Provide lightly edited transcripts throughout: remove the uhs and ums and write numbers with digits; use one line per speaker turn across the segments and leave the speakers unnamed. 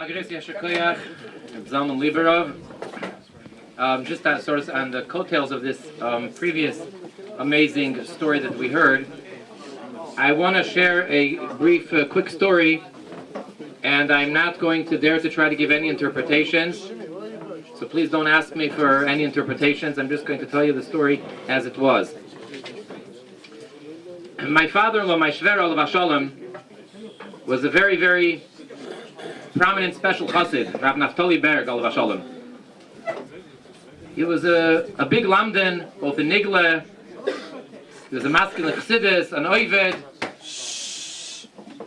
Zalman Liberov. Just that sort of on the coattails of this previous amazing story that we heard, I want to share a brief, quick story, and I'm not going to dare to try to give any interpretations. So please don't ask me for any interpretations. I'm just going to tell you the story as it was. My father-in-law, my Shver Olav Shalom, was a very, very prominent special chassid, Rav Naftali Berg Olav Shalom. He was a big lamden, both in Nigle. He was a masculine chassidus, an oived.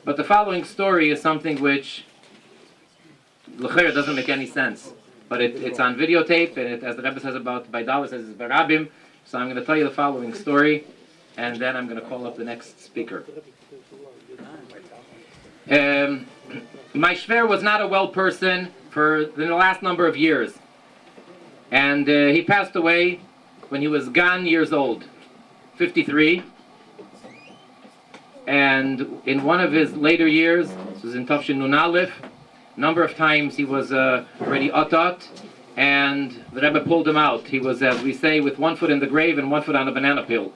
But the following story is something which l'chera doesn't make any sense. But it's on videotape, and as the Rebbe says about Baidala, says it's Barabim. So I'm going to tell you the following story, and then I'm going to call up the next speaker. My Shver was not a well person for the last number of years. And he passed away when he was gone years old, 53. And in one of his later years, this was in Tafshin Nun Aleph, a number of times he was already atat, and the Rebbe pulled him out. He was, as we say, with one foot in the grave and one foot on a banana peel.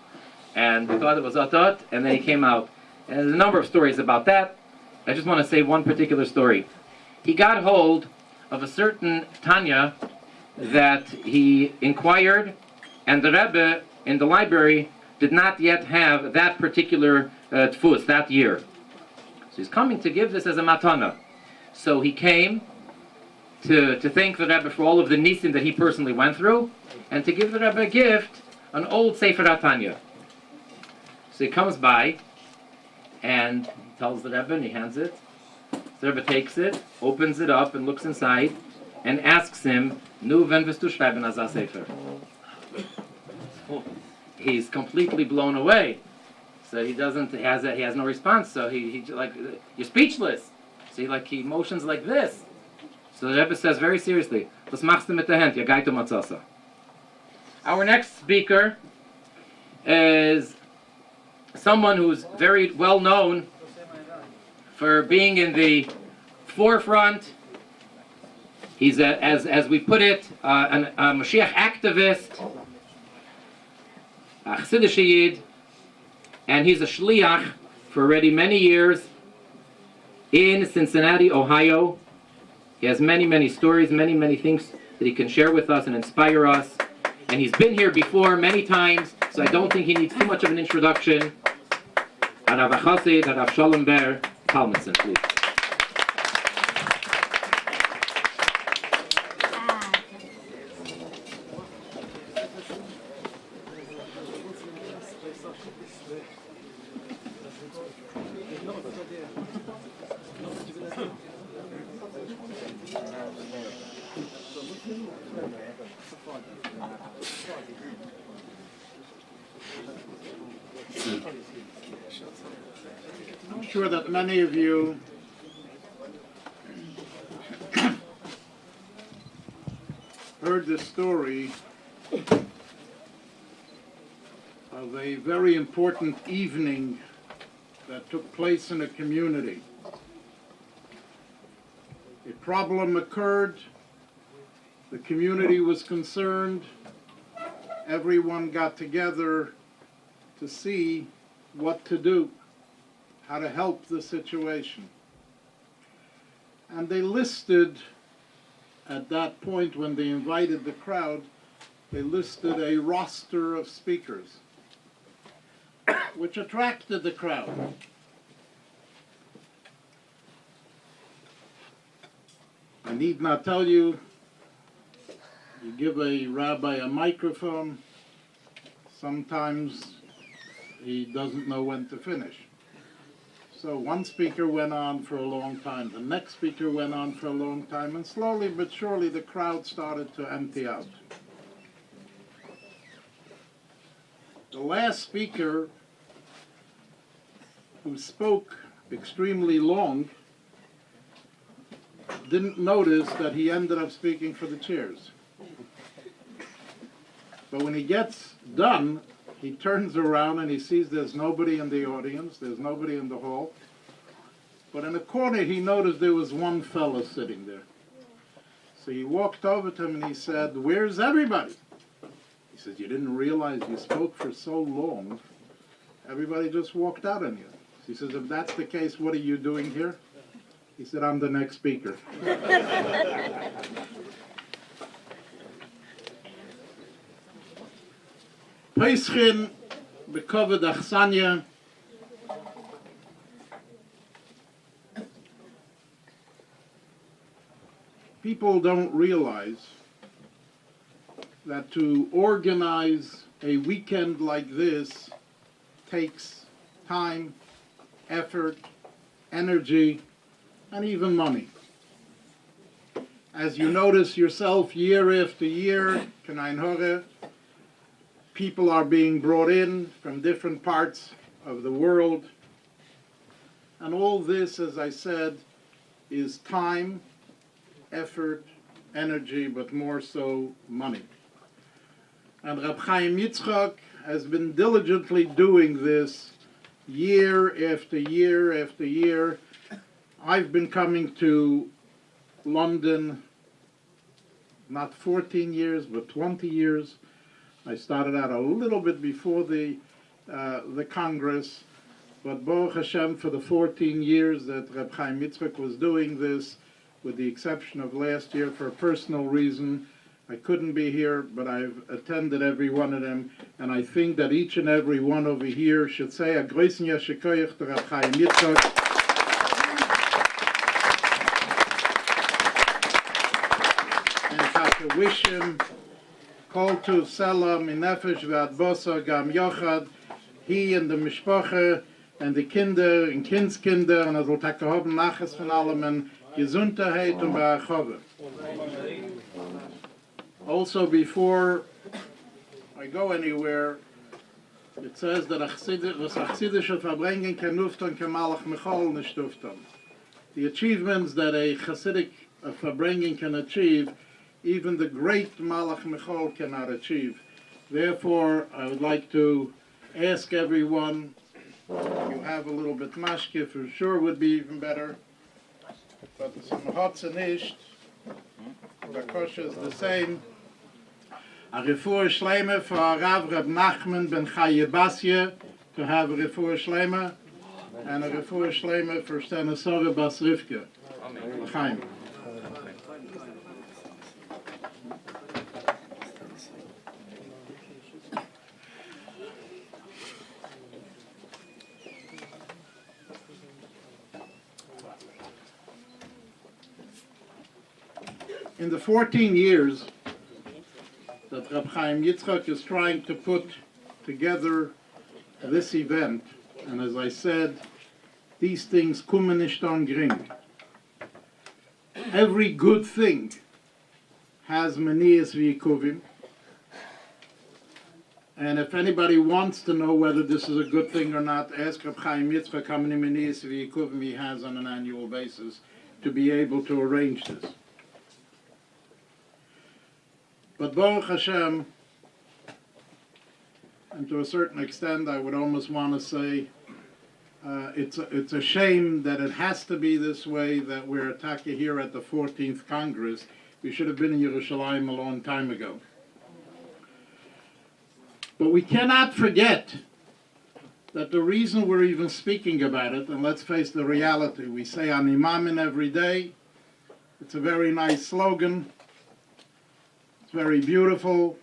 And we thought it was atat, and then he came out. And there's a number of stories about that. I just want to say one particular story. He got hold of a certain Tanya that he inquired, and the Rebbe in the library did not yet have that particular tfus that year. So he's coming to give this as a matana. So he came to thank the Rebbe for all of the nisim that he personally went through, and to give the Rebbe a gift, an old Sefer HaTanya. So he comes by, and he tells the Rebbe, and he hands it. The Rebbe takes it, opens it up, and looks inside, and asks him, "Nu, wenn wirst du schreiben as a Sefer?" He's completely blown away. So he has no response. So he like, you're speechless. So he motions like this. So the Rebbe says very seriously, "Was machst du mit der Hand? Ja, geit matzasa." Our next speaker is someone who's very well known for being in the forefront. He's, as we put it, a Moshiach activist, a Chassidish Yid, and he's a shliach for already many years in Cincinnati, Ohio. He has many, many stories, many, many things that he can share with us and inspire us. And he's been here before many times, so I don't think he needs too much of an introduction. Harav Chassid, Harav Shalom Ber Talmadson, please.
I'm sure that many of you heard the story of a very important evening that took place in a community. A problem occurred, the community was concerned, everyone got together to see what to do, how to help the situation. And they listed, at that point when they invited the crowd, they listed a roster of speakers, which attracted the crowd. I need not tell you, you give a rabbi a microphone, sometimes he doesn't know when to finish. So one speaker went on for a long time, the next speaker went on for a long time, and slowly but surely the crowd started to empty out. The last speaker, who spoke extremely long, didn't notice that he ended up speaking for the chairs. But when he gets done, he turns around and he sees there's nobody in the audience, there's nobody in the hall. But in the corner, he noticed there was one fellow sitting there. So he walked over to him and he said, "Where's everybody?" He says, "You didn't realize you spoke for so long. Everybody just walked out on you." He says, "If that's the case, what are you doing here?" He said, "I'm the next speaker." Peschin bekovet achsanya. People don't realize that to organize a weekend like this takes time, effort, energy, and even money. As you notice yourself year after year, people are being brought in from different parts of the world. And all this, as I said, is time, effort, energy, but more so money. And Reb Chaim Yitzchak has been diligently doing this year after year after year. I've been coming to London not 14 years, but 20 years. I started out a little bit before the Congress, but Baruch Hashem, for the 14 years that Reb Chaim Yitzchak was doing this, with the exception of last year for a personal reason, I couldn't be here, but I've attended every one of them, and I think that each and every one over here should say a großen Yashikoyach to Reb Chaim Yitzchak. And to wish him kol tu selam minefesh ve'ad bosa gam yochad, he and the mishpacha and the kinder and kindskinder, and will take haben nachas von allem and gesundheit und beachove. Also, before I go anywhere, it says that achsidische Verbringen can nufton kemalach mechol nicht nufton. The achievements that a Hasidic Verbringen can achieve, even the great Malach Michal cannot achieve. Therefore, I would like to ask everyone, if you have a little bit mashke, for sure would be even better. But some hotze nicht, the kosher is the same. A refuah shleima for Rav Reb Nachman ben Chaye Basye, to have a refuah shleima, and a refuah shleima for Stanisova Bas Rivka. L'chaim. In the 14 years that Reb Chaim Yitzchak is trying to put together this event, and as I said, these things kommen nicht an gring. Every good thing has manias v'yikuvim, and if anybody wants to know whether this is a good thing or not, ask Reb Chaim Yitzchak how many manias v'yikuvim he has on an annual basis to be able to arrange this. But Baruch Hashem, and to a certain extent, I would almost want to say, it's a shame that it has to be this way, that we're attacking here at the 14th Congress. We should have been in Yerushalayim a long time ago. But we cannot forget that the reason we're even speaking about it, and let's face the reality, we say Ani Mamin every day. It's a very nice slogan. It's very beautiful,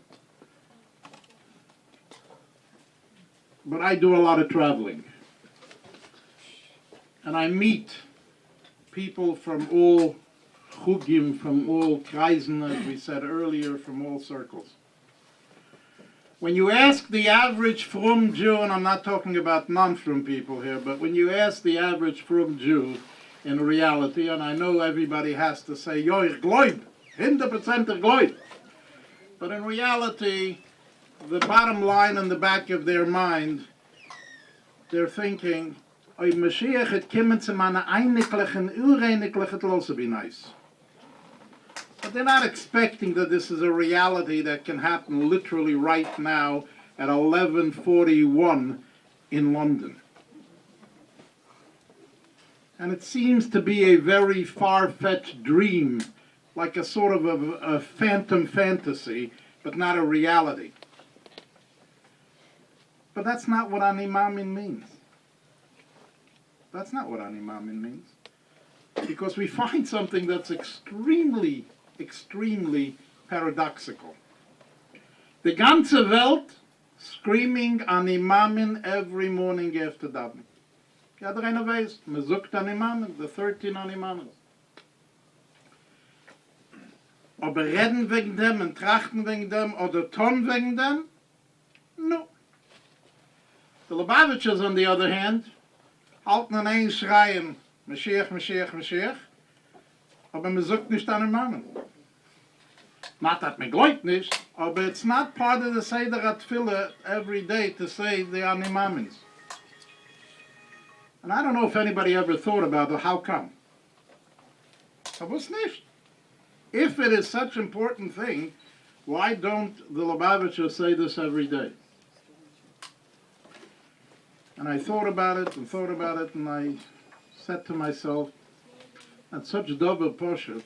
but I do a lot of traveling. And I meet people from all chugim, from all kreisen, as we said earlier, from all circles. When you ask the average frum Jew, and I'm not talking about non-frum people here, but when you ask the average frum Jew in reality, and I know everybody has to say, "Jo, ich glaub, 100% ich glaub." But in reality, the bottom line in the back of their mind, they're thinking, "Oy Moshiach het kimmen zu meine einiglichen, ureiniglich, it'll also be nice." But they're not expecting that this is a reality that can happen literally right now at 11:41 in London. And it seems to be a very far-fetched dream, like a sort of a phantom fantasy, but not a reality. But that's not what Ani Maamin means. That's not what Ani Maamin means. Because we find something that's extremely, extremely paradoxical. The ganze Welt screaming Ani Maamin every morning after davening. Ja, der eine weiß, man sucht Ani Maamin, the 13 Ani Maamin. Aber reden wegen dem und trachten wegen dem oder tun wegen dem? No. The Lubavitchers, on the other hand, halten an ein schreien, Moshiach, Moshiach, Moshiach, aber man sucht nicht Ani Maamin. Not that me gloit nicht, but it's not part of the Seder HaTfilah every day to say the Ani Maamins. And I don't know if anybody ever thought about it, how come? Was nicht? If it is such an important thing, why don't the Lubavitchers say this every day? And I thought about it, and I said to myself, that's such double poshet,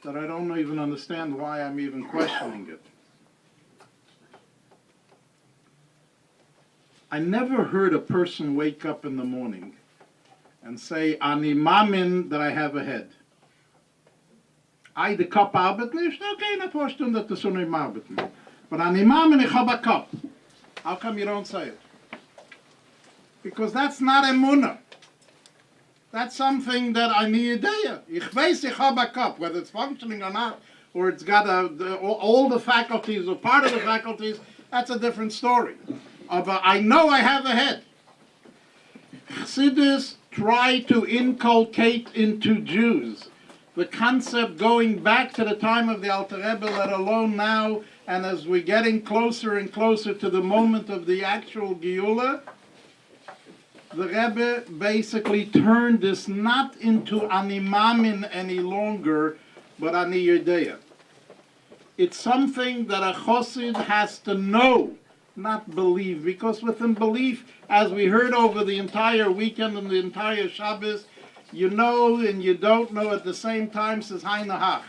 that I don't even understand why I'm even questioning it. I never heard a person wake up in the morning and say, Ani Maamin, that I have a head. I the Kopf arbeit nicht? Okay, na vorstellen, that the Sonne im Arbeiten. But Ani Maamin, ich hab a Kopf. How come you don't say it? Because that's not emunah. That's something that I need idea. Ich weiß, ich hab a Kopf, whether it's functioning or not, or it's got all the faculties or part of the faculties, that's a different story. But I know I have a head. Chassidus try to inculcate into Jews the concept going back to the time of the Alter Rebbe, let alone now, and as we're getting closer and closer to the moment of the actual Geula, the Rebbe basically turned this not into Ani Maamin any longer, but Ani Yodea. It's something that a Chosid has to know, not believe, because within belief, as we heard over the entire weekend and the entire Shabbos, you know and you don't know at the same time, says Hainahach.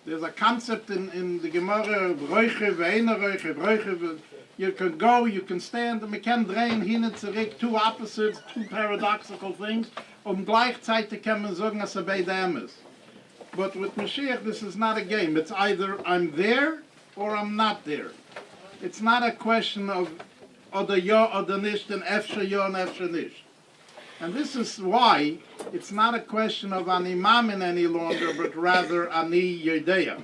There's a concept in the Gemara, Roiche, Ve'ena Roiche, Roiche, you can go, you can stand, and we can drehen hin und zurück, two opposites, two paradoxical things, gleichzeitig kann man sagen, dass beide ist. But with Mashiach, this is not a game. It's either I'm there or I'm not there. It's not a question of oder ja oder nicht, and efshe ja and efshe nicht. And this is why it's not a question of Ani Maamin any longer, but rather Ani Yodea.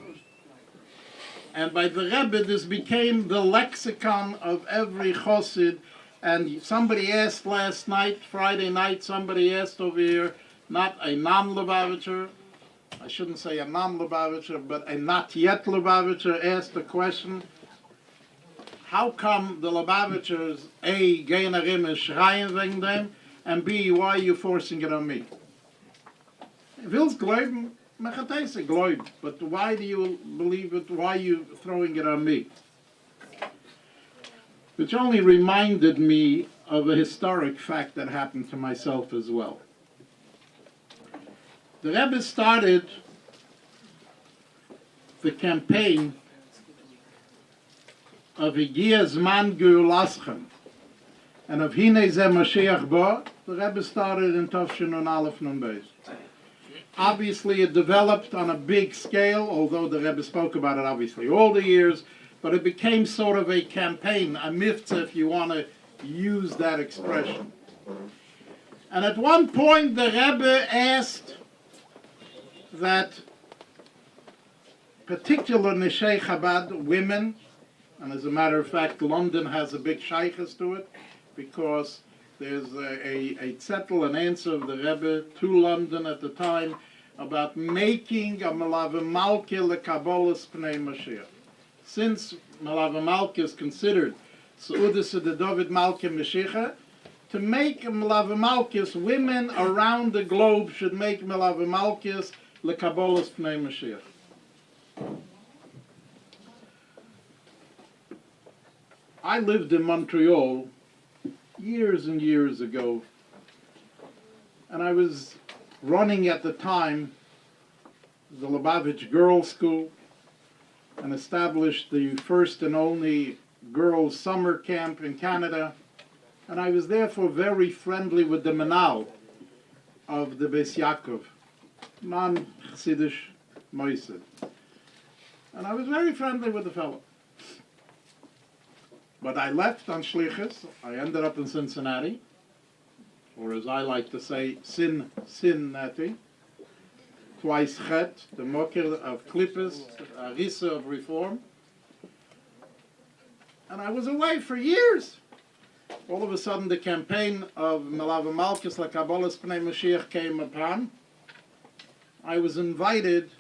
And by the Rebbe, this became the lexicon of every chosid. And somebody asked last night, Friday night, somebody asked over here, not a non-Lubavitcher, I shouldn't say a non-Lubavitcher, but a not yet Lubavitcher asked the question, how come the Lubavitchers, A, gehen arim and schreien wegen dem, and B, why are you forcing it on me? Will's glauben, Mechatese gloib, but why do you believe it? Why are you throwing it on me? Which only reminded me of a historic fact that happened to myself as well. The Rebbe started the campaign of Higia Zman Geulaschem and of Hine Ze Moshiach Bo. The Rebbe started in Tafshin on Aleph Nun Beis. Obviously, it developed on a big scale, although the Rebbe spoke about it obviously all the years, but it became sort of a campaign, a mitzvah, if you want to use that expression. And at one point, the Rebbe asked that particular Neshei Chabad women, and as a matter of fact, London has a big shaykhs to it, because there's a zettel, an answer of the Rebbe to London at the time about making a Melave Malke lekabbalas Pnei Mashiach. Since Melave Malke is considered Seudis de David Malke Mashiach, to make Melave Malkes, women around the globe should make Melave Malkes lekabbalas Pnei Mashiach. I lived in Montreal years and years ago. And I was running at the time the Lubavitch Girls' School and established the first and only girls' summer camp in Canada. And I was therefore very friendly with the Menal of the Beis Yaakov, non-Chassidish Moised. And I was very friendly with the fellow. But I left on Shlichus. I ended up in Cincinnati, or as I like to say, Cincinnati. Twice Chet, the Moker of Klippus, Arisa of Reform. And I was away for years. All of a sudden, the campaign of Melava Malchus LaKabbalas Pnei Moshiach came upon. I was invited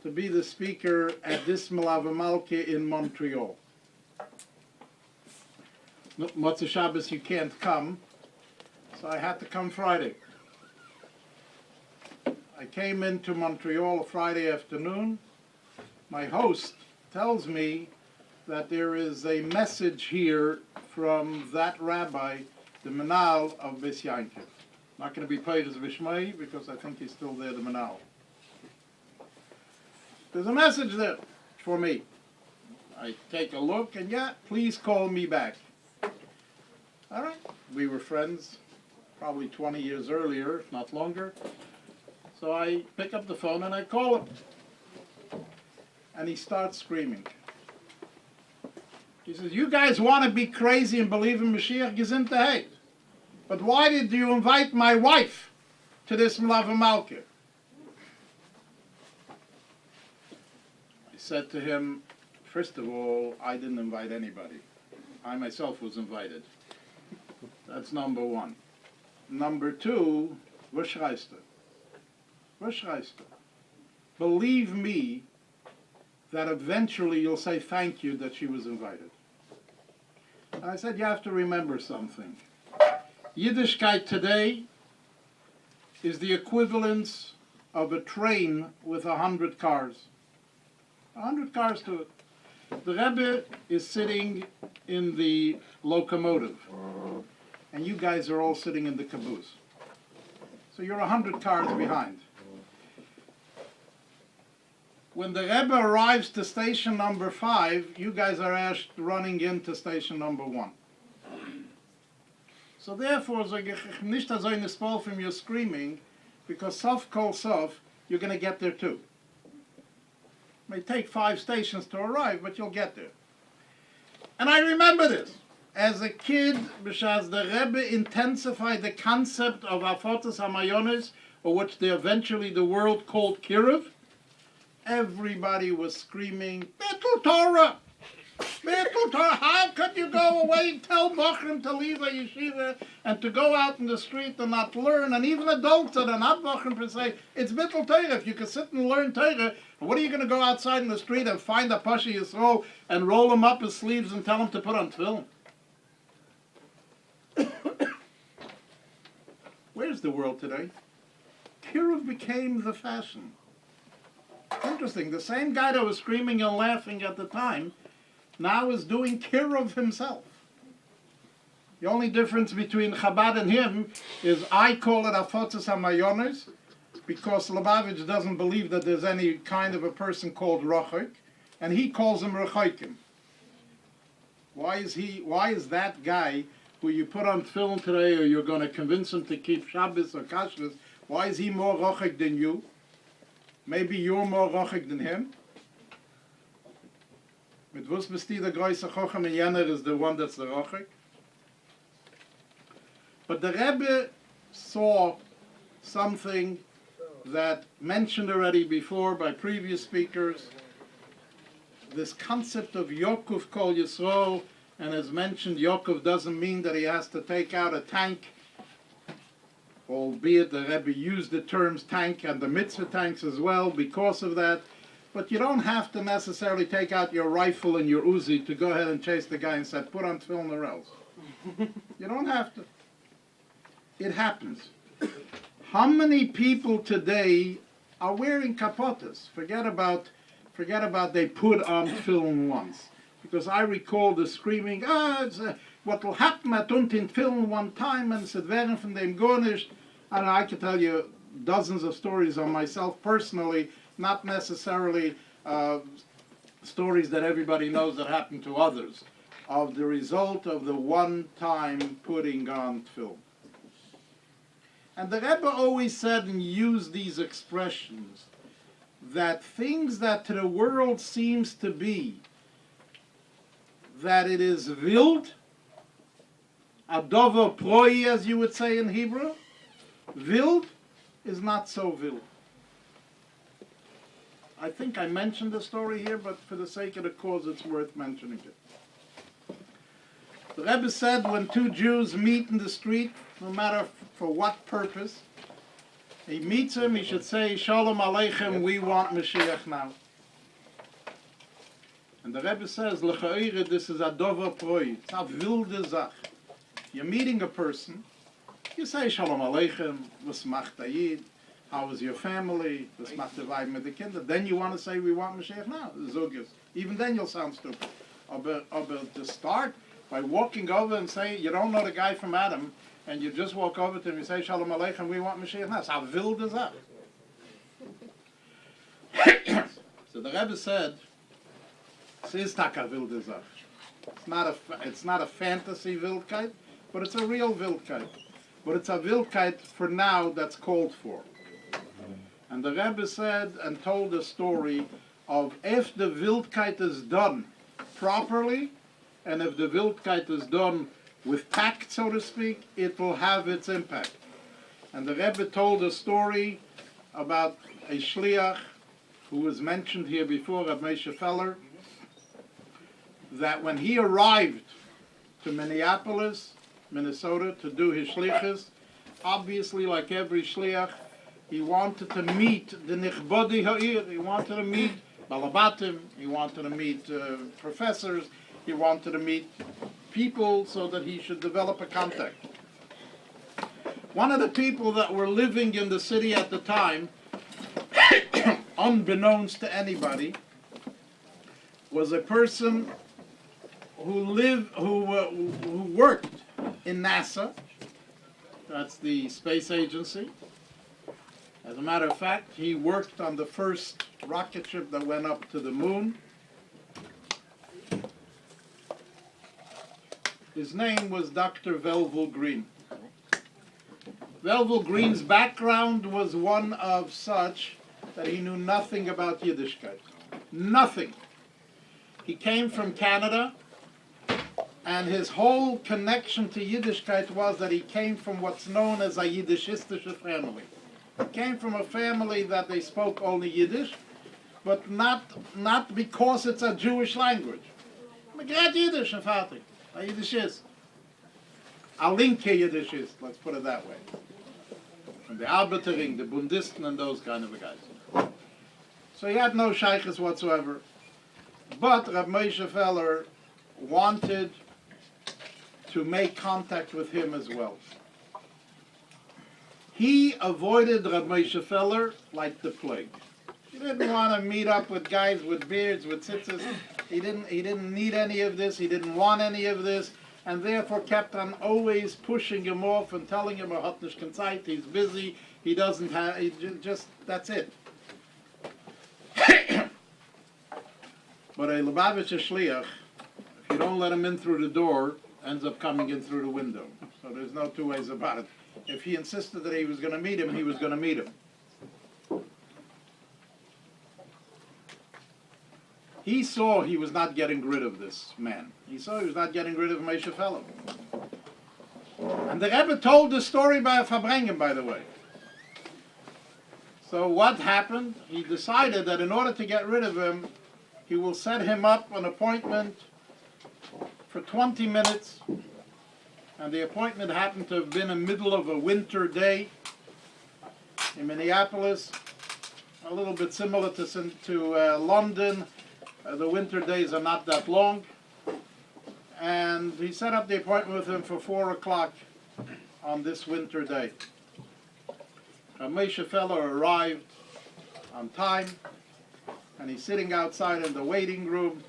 to be the speaker at this Melava Malka in Montreal. Motzei Shabbos, you can't come, so I had to come Friday. I came into Montreal Friday afternoon. My host tells me that there is a message here from that rabbi, the Menal of Beis Yaakov. Not going to be paid as Vishmai because I think he's still there, the Menal. There's a message there for me. I take a look and please call me back. All right, we were friends probably 20 years earlier, if not longer. So I pick up the phone and I call him. And he starts screaming. He says, you guys want to be crazy and believe in Mashiach Gesundheit. But why did you invite my wife to this Melava Malka? I said to him, first of all, I didn't invite anybody. I myself was invited. That's number one. Number two, was schreist du? Was schreist du? Believe me that eventually you'll say thank you that she was invited. And I said, you have to remember something. Yiddishkeit today is the equivalence of a train with 100 cars. 100 cars to it. The Rebbe is sitting in the locomotive, and you guys are all sitting in the caboose. So you're 100 cars behind. When the Rebbe arrives to station number 5, you guys are asked running into station number 1. So therefore, nicht so in the spell from your screaming, because sof kol sof, you're going to get there too. It may take 5 stations to arrive, but you'll get there. And I remember this. As a kid, because the Rebbe intensified the concept of Afotos HaMayones, or which eventually the world called Kiruv, everybody was screaming, Bittul Torah! Bittul Torah! How could you go away and tell Bochrim to leave a yeshiva and to go out in the street and not learn? And even adults that are not Bochrim per se, it's Bittul Torah. If you can sit and learn Torah, what are you going to go outside in the street and find a Pasha Yisrael and roll him up his sleeves and tell him to put on tefillin? Where's the world today? Kiruv became the fashion. Interesting, the same guy that was screaming and laughing at the time now is doing Kiruv himself. The only difference between Chabad and him is I call it Afotos HaMayones because Lubavitch doesn't believe that there's any kind of a person called Rochik, and he calls him Rechoikim. Why is that guy who you put on film today, or you're going to convince him to keep Shabbos or Kashrus, why is he more rochik than you? Maybe you're more rochik than him? Mit wus bist die der größte Chochem, and jener is the one that's the rochik? But the Rebbe saw something that mentioned already before by previous speakers, this concept of Yokuf Kol Yisrael. And as mentioned, Yaakov doesn't mean that he has to take out a tank, albeit the Rebbe used the terms tank and the mitzvah tanks as well because of that. But you don't have to necessarily take out your rifle and your Uzi to go ahead and chase the guy and say, put on tefillin or else. You don't have to. It happens. How many people today are wearing kapotas? Forget about they put on tefillin once. Because I recall the screaming, what will happen at in film one time, and said werden from dem gornish. And I could tell you dozens of stories on myself personally, not necessarily stories that everybody knows that happened to others, of the result of the one-time putting on film. And the Rebbe always said and used these expressions, that things that to the world seems to be, that it is wild, adover proi, as you would say in Hebrew, wild is not so wild. I think I mentioned the story here, but for the sake of the cause, it's worth mentioning it. The Rebbe said when two Jews meet in the street, no matter for what purpose, he meets him, he should say, Shalom Aleichem, we want Moshiach now. And the Rebbe says, L'cha'ire, this is a dover proi, it's a wilde Sach. You're meeting a person, you say, Shalom Aleichem, was macht Ayid, how is your family, was macht der Weib mit the Kinder. Then you want to say, we want Moshiach now, Zugus. Even then you'll sound stupid. But to start by walking over and say, you don't know the guy from Adam, and you just walk over to him and say, Shalom Aleichem, we want Moshiach now. How wild is that? So the Rebbe said, es ist taka wilde Sach. It's not a fantasy wildkeit, but it's a real wildkeit. But it's a wildkeit for now that's called for. And the Rebbe said and told a story of if the wildkeit is done properly, and if the wildkeit is done with tact, so to speak, it will have its impact. And the Rebbe told a story about a shliach who was mentioned here before, Reb Moshe Feller, that when he arrived to Minneapolis, Minnesota, to do his shlichus, obviously, like every shliach, he wanted to meet the nichbodi ha'ir. He wanted to meet balabatim. He wanted to meet professors. He wanted to meet people so that he should develop a contact. One of the people that were living in the city at the time, unbeknownst to anybody, was a person who worked in NASA. That's the space agency. As a matter of fact, he worked on the first rocket ship that went up to the moon. His name was Dr. Velvel Green. Velvel Green's background was one of such that he knew nothing about Yiddishkeit. Nothing. He came from Canada, and his whole connection to Yiddishkeit was that he came from what's known as a Yiddishistische family. He came from a family that they spoke only Yiddish, but not because it's a Jewish language. Megrat Yiddish, in fact. A Yiddishist. A linke Yiddishist, let's put it that way. From the Arbeitering, the Bundisten, and those kind of guys. So he had no shaykhs whatsoever. But Reb Moshe Feller wanted to make contact with him as well. He avoided Reb Moshe Feller like the plague. He didn't want to meet up with guys with beards, with tzitzis. He didn't need any of this. He didn't want any of this, and therefore kept on always pushing him off and telling him, "Hat nicht keine Zeit, he's busy. He doesn't have. Just that's it." But a Lubavitcher shliach, if you don't let him in through the door, ends up coming in through the window. So there's no two ways about it. If he insisted that he was going to meet him, he was going to meet him. He saw he was not getting rid of this man. He saw he was not getting rid of Moshe Feller. And the Rebbe told the story by a Farbrengen, by the way. So what happened? He decided that in order to get rid of him, he will set him up an appointment for 20 minutes. And the appointment happened to have been in the middle of a winter day in Minneapolis, a little bit similar to London. The winter days are not that long. And he set up the appointment with him for 4 o'clock on this winter day. Moshe Feller arrived on time, and he's sitting outside in the waiting room.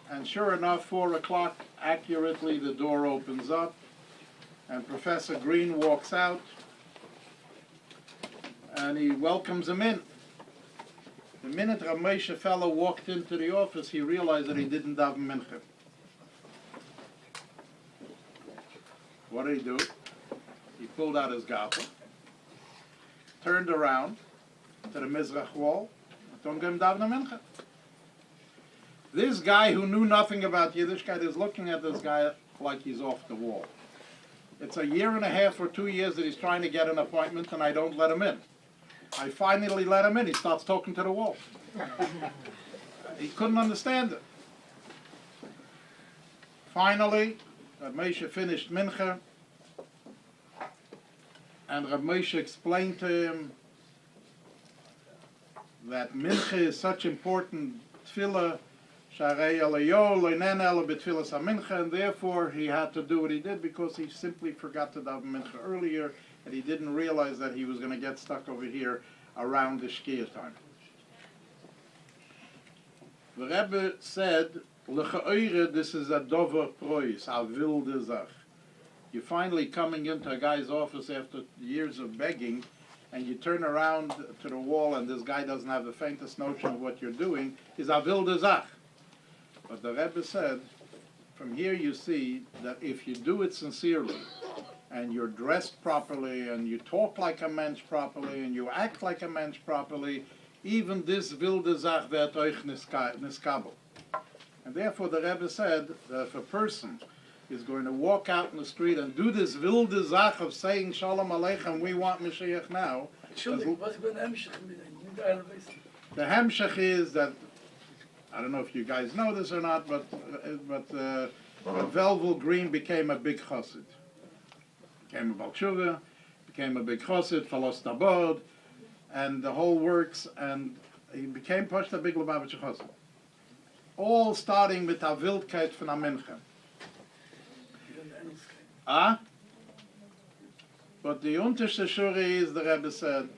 And sure enough, 4 o'clock, accurately, the door opens up, and Professor Green walks out, and he welcomes him in. The minute Rav Moshe fellow walked into the office, he realized that he didn't daven mincha. What did he do? He pulled out his gaffer, turned around to the Mizrach wall, and told him daven mincha. This guy who knew nothing about Yiddishkeit is looking at this guy like he's off the wall. It's a year and a half or 2 years that he's trying to get an appointment, and I don't let him in. I finally let him in. He starts talking to the wall. He couldn't understand it. Finally, Rav Moshe finished mincha, and Rav Moshe explained to him that mincha is such important tefillah, sharei alayo loinen ela b'tfilas hamincha, and therefore he had to do what he did because he simply forgot to daven mincha earlier, and he didn't realize that he was going to get stuck over here around the shkia time. The Rebbe said, "L'cha'oire, this is a dover prois, a wilde zach." You're finally coming into a guy's office after years of begging, and you turn around to the wall, and this guy doesn't have the faintest notion of what you're doing. Is a wilde zach. But the Rebbe said, from here you see that if you do it sincerely, and you're dressed properly, and you talk like a mensch properly, and you act like a mensch properly, even this wilde zach wird euch niskabel. And therefore the Rebbe said that if a person is going to walk out in the street and do this wilde zach of saying Shalom Aleichem, we want Moshiach now, the hemshech is that, I don't know if you guys know this or not, but Velvel Green became a big chassid. Became a Baal Tshuva, became a big chassid, lost abod, and the whole works, and he became Pashta Big Lubavitcher chassid. All starting with a wildkeit von a mincha. But the unterste Shure is, the Rebbe said,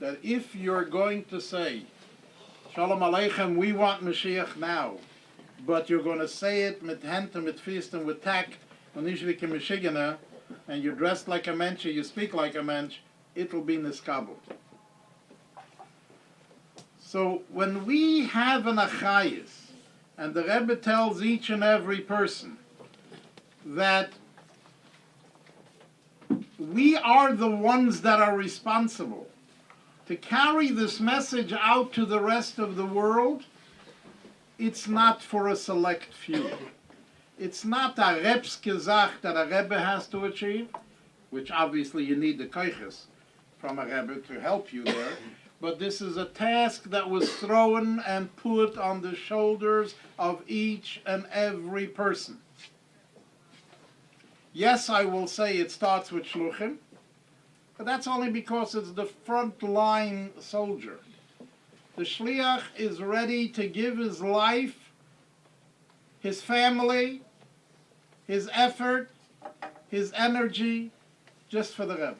that if you're going to say, Shalom Aleichem, we want Mashiach now, but you're going to say it mit Händen, mit Fisten, with tact, und nicht wie kein Mishigener, and you're dressed like a mensch, you speak like a mensch, it'll be niskabel. So when we have an achayis, and the Rebbe tells each and every person that we are the ones that are responsible to carry this message out to the rest of the world, it's not for a select few. It's not a Rebske Zach that a Rebbe has to achieve, which obviously you need the koiches from a Rebbe to help you there, but this is a task that was thrown and put on the shoulders of each and every person. Yes, I will say it starts with shluchim, but that's only because it's the front line soldier. The shliach is ready to give his life, his family, his effort, his energy, just for the Rebbe.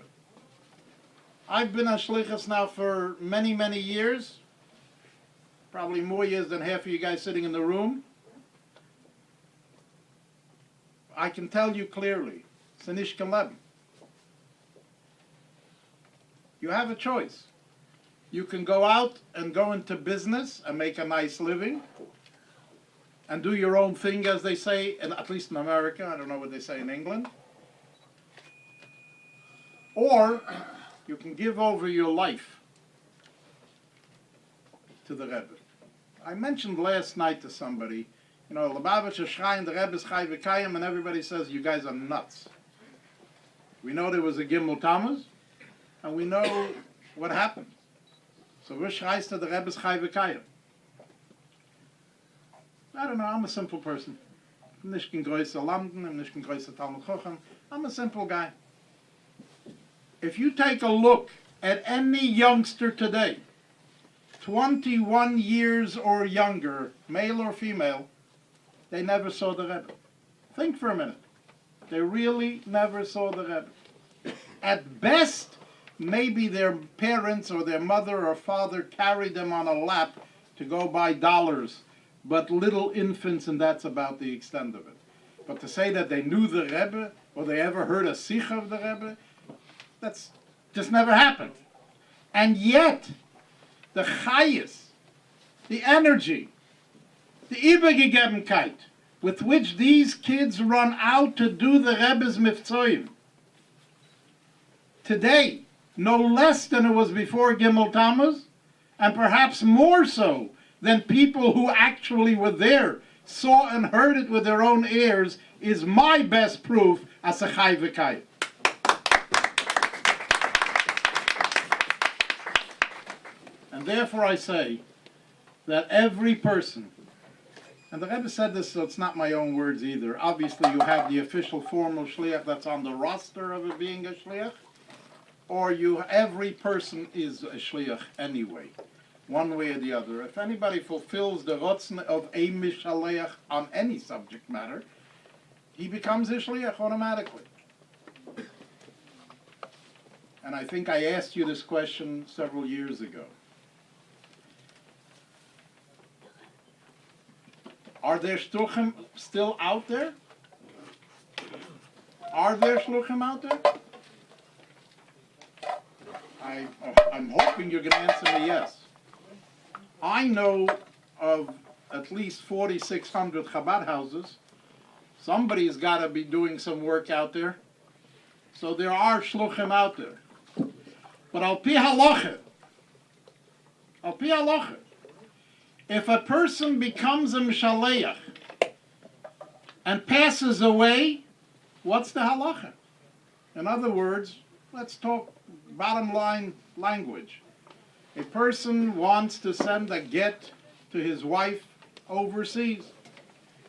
I've been a shlichus now for many, many years, probably more years than half of you guys sitting in the room. I can tell you clearly, Sinish Leben. You have a choice. You can go out and go into business and make a nice living and do your own thing, as they say, and at least in America. I don't know what they say in England. Or you can give over your life to the Rebbe. I mentioned last night to somebody, you know, Lubavitcher Shrine, the Rebbe's Chai V'Kayim, and everybody says, you guys are nuts. We know there was a Gimel Tammuz, and we know what happened. So we're Shreis to the Rebbe's Chai V'Kayim. I don't know, I'm a simple person. I'm nicht kein größer Lamden, I'm nicht kein größer Talmud Chochem. I'm a simple guy. If you take a look at any youngster today, 21 years or younger, male or female, they never saw the Rebbe. Think for a minute. They really never saw the Rebbe. At best, maybe their parents or their mother or father carried them on a lap to go buy dollars, but little infants, and that's about the extent of it. But to say that they knew the Rebbe, or they ever heard a sikh of the Rebbe, that's just never happened. And yet, the chayes, the energy, the Übergegebenkeit with which these kids run out to do the Rebbe's mifzoim, today, no less than it was before Gimel Tammuz, and perhaps more so than people who actually were there, saw and heard it with their own ears, is my best proof as a chai v'kai. And therefore I say that every person, and the Rebbe said this, so it's not my own words either. Obviously, you have the official formal shliach that's on the roster of it being a shliach, or every person is a shliach anyway, one way or the other. If anybody fulfills the rotzen of a mishaleach on any subject matter, he becomes a shliach automatically. And I think I asked you this question several years ago. Are there shluchim still out there? Are there shluchim out there? I'm hoping you're going to answer me yes. I know of at least 4,600 chabad houses. Somebody's got to be doing some work out there. So there are shluchim out there. But al pi halacha, if a person becomes a mishaleach and passes away, what's the halacha? In other words, let's talk bottom line language. A person wants to send a get to his wife overseas.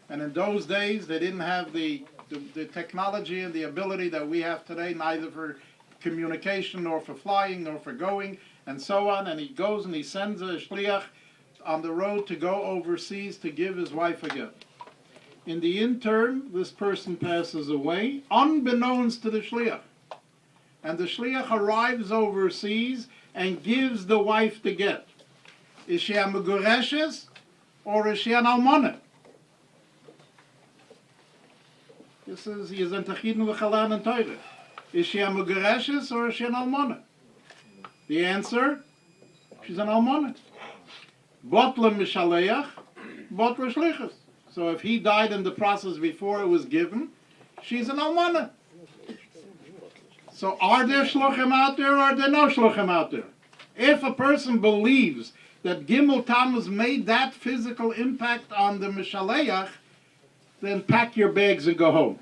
And in those days, they didn't have the technology and the ability that we have today, neither for communication, nor for flying, nor for going, and so on. And he goes and he sends a shliach on the road to go overseas to give his wife a get. In the interim, this person passes away, unbeknownst to the shliach. And the shliach arrives overseas and gives the wife the get. Is she a megureshes or is she an almana? This is Yezentachidin v'chalan and Teure. Is she a megureshes or is she an almana? The answer, she's an almana. Botla mishaleach, botla shlichus. So if he died in the process before it was given, she's an almana. So are there shluchim out there or are there no shluchim out there? If a person believes that Gimel Tammuz made that physical impact on the Mishaleach, then pack your bags and go home.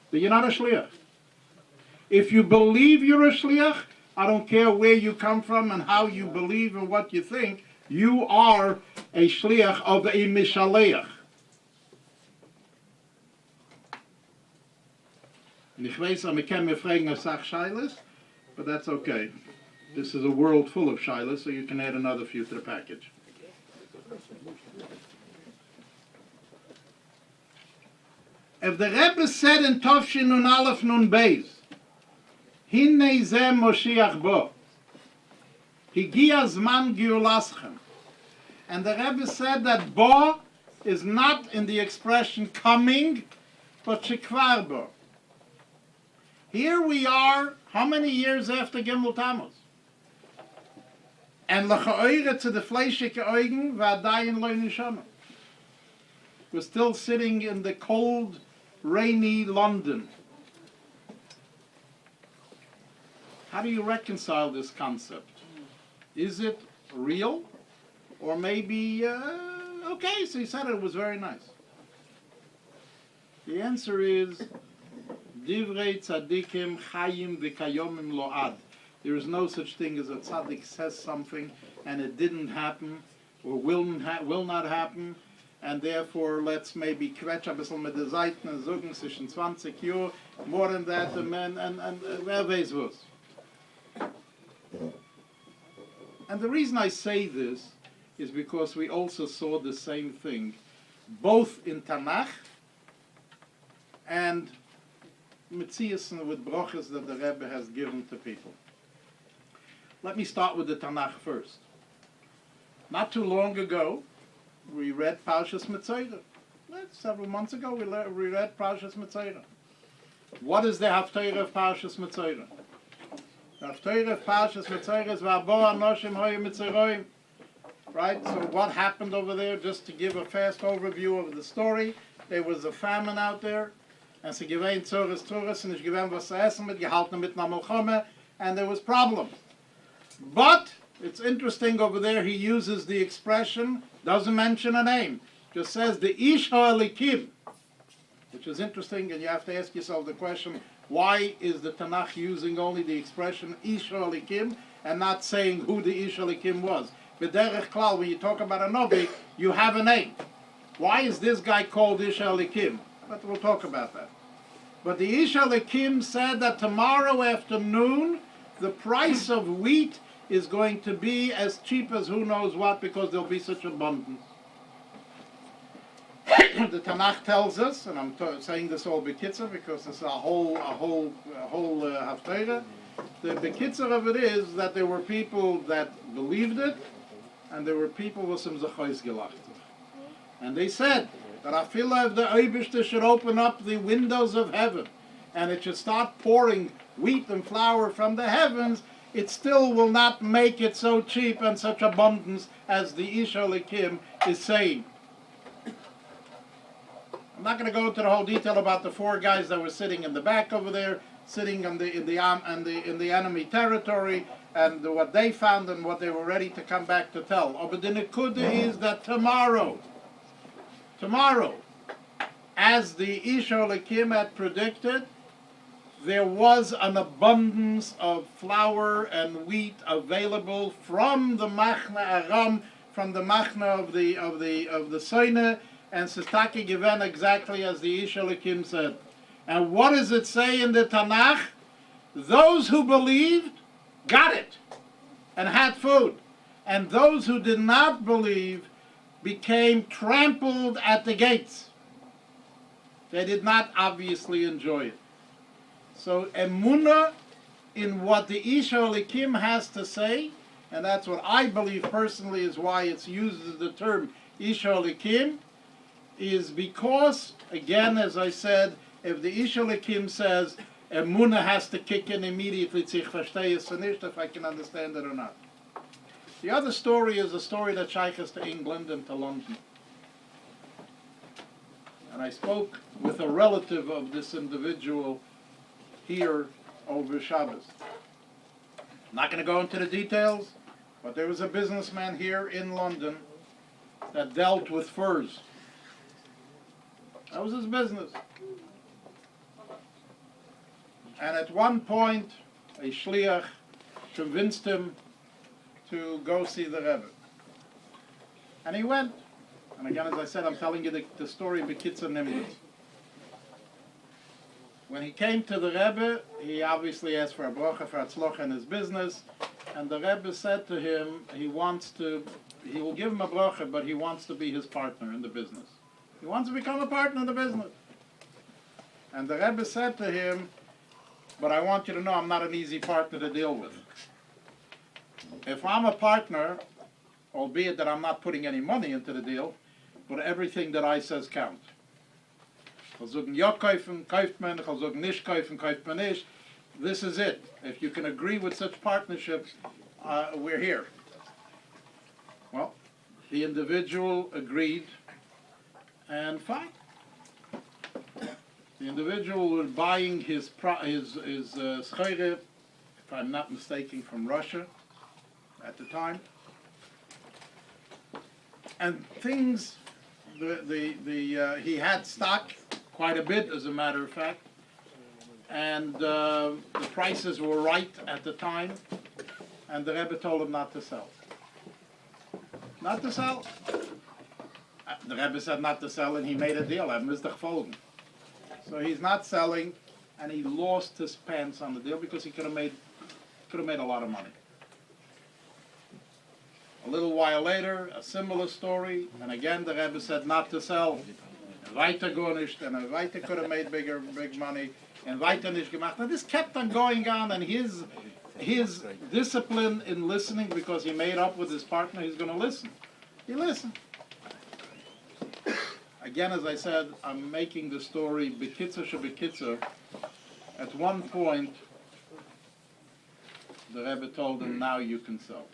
But you're not a shliach. If you believe you're a shliach, I don't care where you come from and how you believe and what you think, you are a shliach of a Mishaleach. And ich weiß, I can me fragen a sach shailas, but that's okay. This is a world full of shailas, so you can add another few to the package. If the Rebbe said in Tovshin Nun Aleph Nun Beis, Hinei zeh Moshiach bo, Higia zman giulaschem, and the Rebbe said that bo is not in the expression coming, but shekvar bo. Here we are, how many years after Gimel Tammuz? And l'cha'oire to the fleischike Augen v'adayin lo nishama. We're still sitting in the cold, rainy London. How do you reconcile this concept? Is it real? Or maybe, okay, so he said it was very nice. The answer is, Divrei tzadikim chayim v'kayomim lo'ad. There is no such thing as a tzaddik says something and it didn't happen or will not happen, and therefore let's maybe quetsch a bissl mit de Seiten und sagen zwischen 20 Jahr, more than that, and wer weiß was. And the reason I say this is because we also saw the same thing, both in Tanakh and Metzias with brachas that the Rebbe has given to people. Let me start with the Tanakh first. Not too long ago, we read Parshas Mitzayda. Several months ago we read Parshas Mitzrayim. What is the Haftarah of Parshas Mitzrayim? The Haftarah of Parshas Mitzrayim is V'abo Anoshim Hoyu Mitzrayim. Right? So what happened over there? Just to give a fast overview of the story, there was a famine out there, and sie gewähnt Zores, and ich gewähnt was zu essen mit, gehalten mit einer Milchome, and there was problems. But it's interesting over there, he uses the expression, doesn't mention a name, just says the Ish HaElikim, which is interesting, and you have to ask yourself the question, why is the Tanakh using only the expression Ish HaElikim and not saying who the Ish HaElikim was? B'derech klal, when you talk about a Novi, you have a name. Why is this guy called Ish HaElikim? But we'll talk about that. But the Ish HaElikim said that tomorrow afternoon, the price of wheat is going to be as cheap as who knows what, because there'll be such abundance. The Tanakh tells us, and I'm saying this all bekitzer because it's a whole haftarah. The bekitzer of it is that there were people that believed it, and there were people with some zachos gelacht. And they said that afila if the Eibishter should open up the windows of heaven, and it should start pouring wheat and flour from the heavens, it still will not make it so cheap and such abundance as the Ish HaElikim is saying. I'm not going to go into the whole detail about the four guys that were sitting in the back over there, sitting in the enemy territory, and what they found and what they were ready to come back to tell. But the nekuda is that tomorrow, as the Ish HaElikim had predicted, there was an abundance of flour and wheat available from the Machna Aram, from the Machna of the Soine, and Sistaki given exactly as the Ish HaElikim said. And what does it say in the Tanakh? Those who believed got it and had food, and those who did not believe became trampled at the gates. They did not obviously enjoy it. So emunah in what the Ish HaElikim has to say, and that's what I believe personally is why it's used as the term Ish HaElikim, is because, again, as I said, if the Ish HaElikim says emunah has to kick in immediately, if I can understand it or not. The other story is a story that shaykhs to England and to London. And I spoke with a relative of this individual here over Shabbos. I'm not going to go into the details, but there was a businessman here in London that dealt with furs. That was his business. And at one point, a shliach convinced him to go see the Rebbe. And he went. And again, as I said, I'm telling you the story B'kitzur Nimrud. When he came to the Rebbe, he obviously asked for a bracha for Atzloch in his business. And the Rebbe said to him, he will give him a bracha, but he wants to be his partner in the business. He wants to become a partner in the business. And the Rebbe said to him, but I want you to know I'm not an easy partner to deal with. If I'm a partner, albeit that I'm not putting any money into the deal, but everything that I says count. This is it. If you can agree with such partnerships, we're here. Well, the individual agreed, and fine. The individual was buying his schayre, if I'm not mistaken, from Russia at the time. And things, he had stock, quite a bit as a matter of fact, and the prices were right at the time, and the Rebbe told him not to sell. Not to sell. The Rebbe said not to sell, and he made a deal. So he's not selling, and he lost his pants on the deal because he could have made a lot of money. A little while later, a similar story, and again the Rebbe said not to sell. Weiter gornisht, and weiter could have made big money, and weiter nicht gemacht. And this kept on going on, and his discipline in listening, because he made up with his partner, he's going to listen. He listened. Again, as I said, I'm making the story bekitzer shebekitzer. At one point, the Rebbe told him, now you can sell.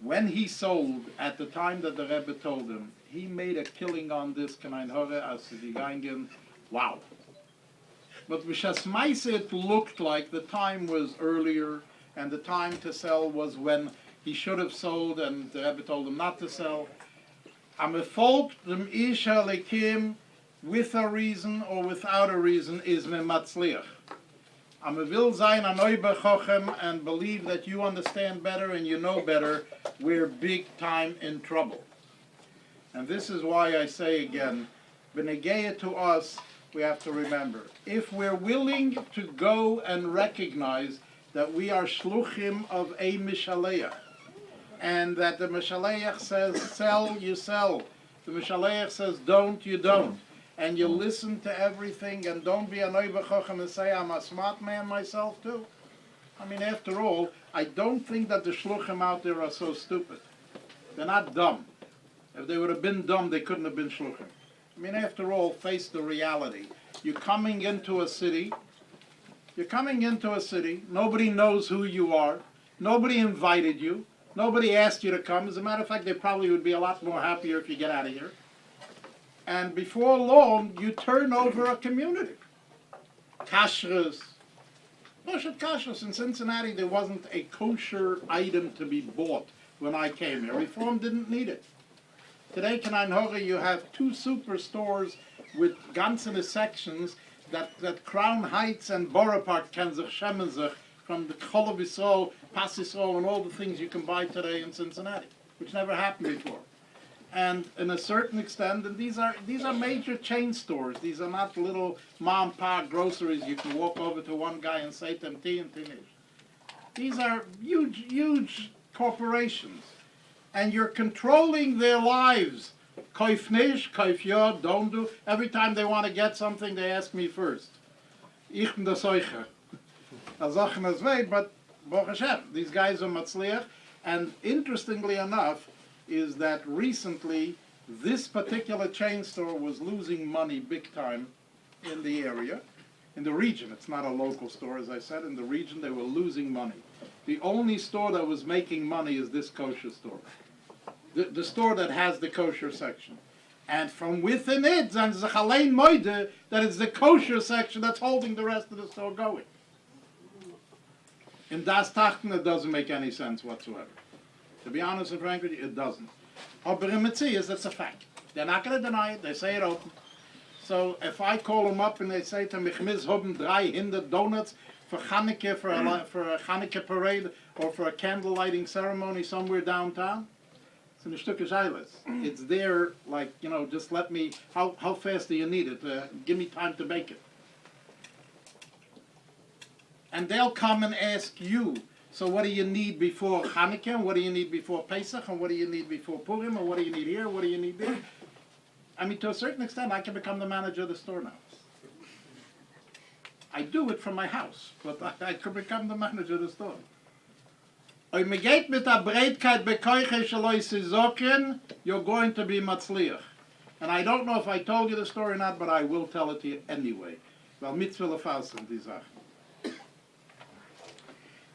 When he sold, at the time that the Rebbe told him, he made a killing on this Kanein Hore as the Gangen. Wow. But B'Shas Maaseh, it looked like the time was earlier, and the time to sell was when he should have sold, and the Rebbe told him not to sell. Am Erfolg dem Ish HaElokim, with a reason or without a reason, is me matzliach. Am will sein a Neuber Chochem and believe that you understand better and you know better, we're big time in trouble. And this is why I say again, B'negeya to us, we have to remember, if we're willing to go and recognize that we are shluchim of a Mishaleach, and that the Mishaleach says, sell, you sell. The Mishaleach says, don't, you don't. And you listen to everything, and don't be a Neuber Chochem and say, I'm a smart man myself too. I mean, after all, I don't think that the shluchim out there are so stupid. They're not dumb. If they would have been dumb, they couldn't have been shluchim. I mean, after all, face the reality. You're coming into a city. Nobody knows who you are. Nobody invited you. Nobody asked you to come. As a matter of fact, they probably would be a lot more happier if you get out of here. And before long, you turn over a community. Kashrus. Moshe Kashrus. In Cincinnati, there wasn't a kosher item to be bought when I came here. Reform didn't need it. Today, Kanein Hore, you have 2 superstores with ganze sections that Crown Heights and Borough Park can sich shemmen sich from the Kislev Yisrael, Pas Yisrael, and all the things you can buy today in Cincinnati, which never happened before. And in a certain extent, and these are major chain stores. These are not little mom and pop groceries you can walk over to one guy and say to him, tea and finish. These are huge corporations. And you're controlling their lives. Kauf nicht, kauf ja, don't do. Every time they want to get something, they ask me first. Ich bin der Seucher. But Baruch Hashem, these guys are matzliach. And interestingly enough, is that recently this particular chain store was losing money big time in the area, in the region. It's not a local store, as I said. In the region, they were losing money. The only store that was making money is this kosher store. The store that has the kosher section. And from within it, that it's the kosher section that's holding the rest of the store going. In Das Tachten, it doesn't make any sense whatsoever. To be honest and frank with you, it doesn't. But in Metzias, that's a fact. They're not going to deny it. They say it open. So if I call them up and they say to me, "Ich haben 300 donuts for Hanukkah, for a Hanukkah parade, or for a candle lighting ceremony somewhere downtown," it's in a Stück Zeiles. It's there, like, just let me. How fast do you need it? Give me time to bake it. And they'll come and ask you, so what do you need before Hanukkah, and what do you need before Pesach, and what do you need before Purim, and what do you need here, what do you need there? I mean, to a certain extent, I can become the manager of the store now. I do it from my house, but I could become the manager of the store. You're going to be matzliach. And I don't know if I told you the story or not, but I will tell it to you anyway. Well, mitzvah lefasim, die Sache.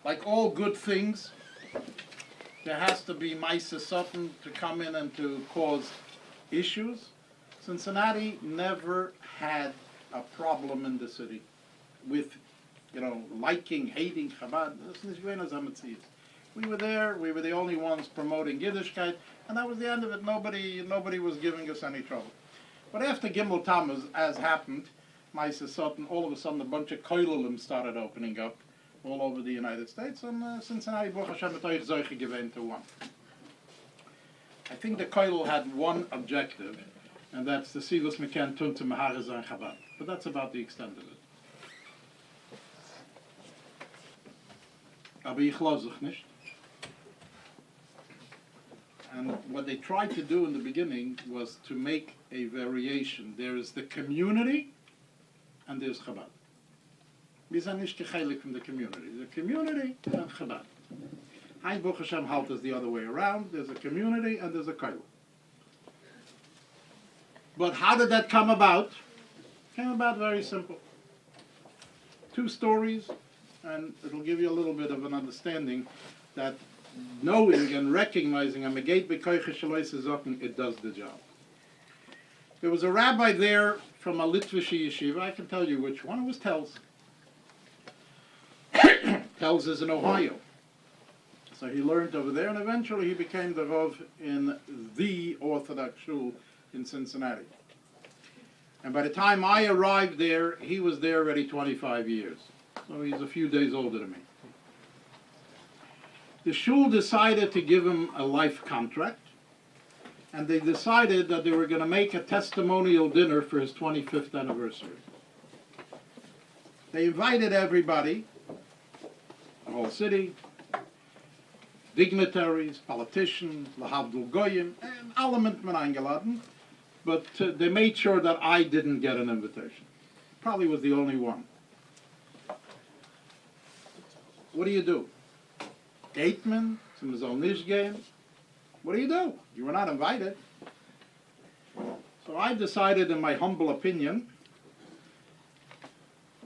Like all good things, there has to be Maisa Sutton to come in and to cause issues. Cincinnati never had a problem in the city with, liking, hating chabad. We were there, we were the only ones promoting Yiddishkeit, and that was the end of it. Nobody was giving us any trouble. But after Gimel Tammuz, as happened, Maisa Sutton, all of a sudden a bunch of koilelim started opening up all over the United States, and Cincinnati, Baruch Hashem, het Zeuche given to one. I think the koilel had one objective, and that's to see was mekan tun to Maharaz and Chabad. But that's about the extent of it. Aber ich los sich nicht. And what they tried to do in the beginning was to make a variation. There is the community, and there's Chabad. Wir sind nicht geheiligt from the community. The community and Chabad. Hein Baruch Hashem halt is the other way around. There's a community and there's a koilel. But how did that come about? Came about very simple. 2 stories, and it'll give you a little bit of an understanding that knowing and recognizing it does the job. There was a rabbi there from a Litvish yeshiva. I can tell you which one. It was Telz. Telz is in Ohio. So he learned over there, and eventually he became the Rav in the Orthodox shul in Cincinnati. And by the time I arrived there, he was there already 25 years. So he's a few days older than me. The shul decided to give him a life contract, and they decided that they were going to make a testimonial dinner for his 25th anniversary. They invited everybody, the whole city, dignitaries, politicians, lahavdul goyim, and alle Menschen eingeladen, but they made sure that I didn't get an invitation. Probably was the only one. What do? Gateman, zum soll nicht gehen. What do? You were not invited. So I decided, in my humble opinion,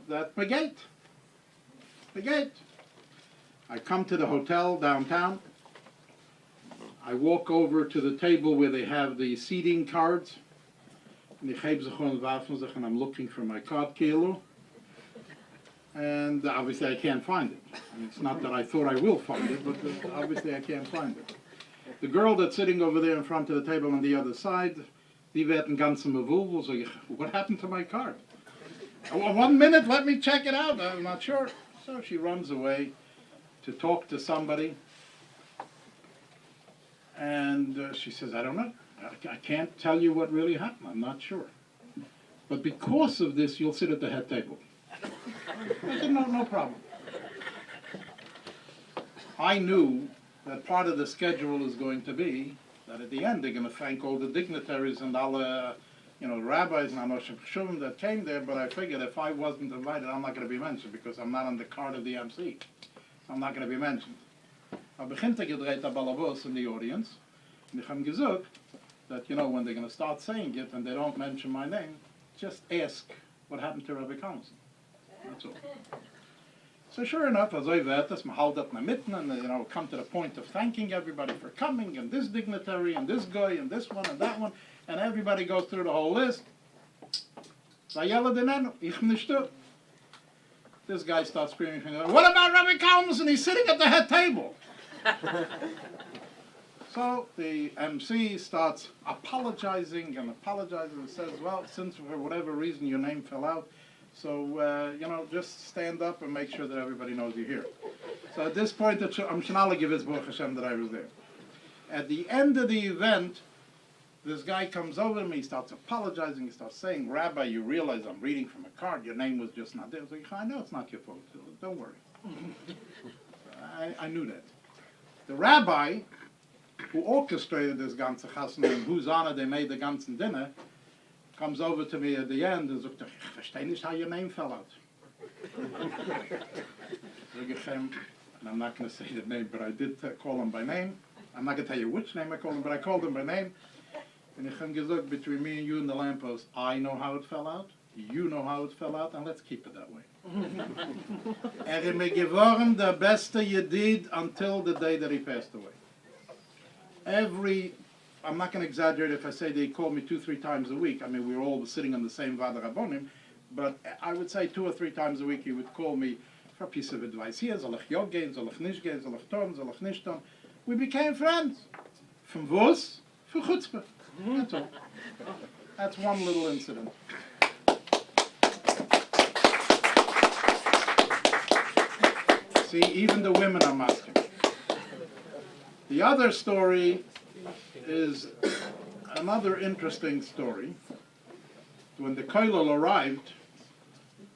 that Megate. I come to the hotel downtown. I walk over to the table where they have the seating cards. And I'm looking for my card kilo. And obviously I can't find it. I mean, it's not that I thought I will find it, but obviously I can't find it. The girl that's sitting over there in front of the table on the other side, die werd een ganze mevul. So, what happened to my card? Oh, 1 minute, let me check it out. I'm not sure. So she runs away to talk to somebody. And she says, I don't know. I can't tell you what really happened. I'm not sure. But because of this, you'll sit at the head table. I said, no problem. I knew that part of the schedule is going to be that at the end they're going to thank all the dignitaries and all the rabbis and Anoshim Shuvim that came there, but I figured if I wasn't invited, I'm not going to be mentioned because I'm not on the card of the MC. I'm not going to be mentioned. I begint to gedreht a balabos in the audience, and ich habe gesagt that, when they're going to start saying it and they don't mention my name, just ask what happened to Rabbi Collins. That's all. So sure enough, as I werd das, man halt up my mitten, and come to the point of thanking everybody for coming, and this dignitary, and this guy, and this one, and that one, and everybody goes through the whole list. This guy starts screaming, what about Rabbi Collins? And he's sitting at the head table. So the MC starts apologizing and says, well, since for whatever reason your name fell out, so, just stand up and make sure that everybody knows you're here. So at this point, I'm Shanala give his Baruch Hashem that I was there. At the end of the event, this guy comes over to me, he starts apologizing, he starts saying, Rabbi, you realize I'm reading from a card, your name was just not there. I was like, I know it's not your fault, don't worry. I knew that. The rabbi who orchestrated this ganze chasna, in whose honor they made the ganzen dinner, comes over to me at the end and says, ich verstehe nicht how your name fell out. And I'm not going to say the name, but I did call him by name. I'm not going to tell you which name I called him, but I called him by name. And ich habe gesagt, between me and you and the lamppost, I know how it fell out, you know how it fell out, and let's keep it that way. Is me geworden der beste Yedid until the day that he passed away. I'm not going to exaggerate if I say they called me 2-3 times a week. I mean, we were all sitting on the same Vada Rabbonim, but I would say 2 or 3 times a week he would call me for a piece of advice. Here, soll ich jog gehen, soll ich nicht gehen, soll ich tun, soll ich nicht tun. We became friends. From was? For chutzpah. That's all. That's one little incident. See, even the women are masking. The other story is another interesting story. When the koilel arrived,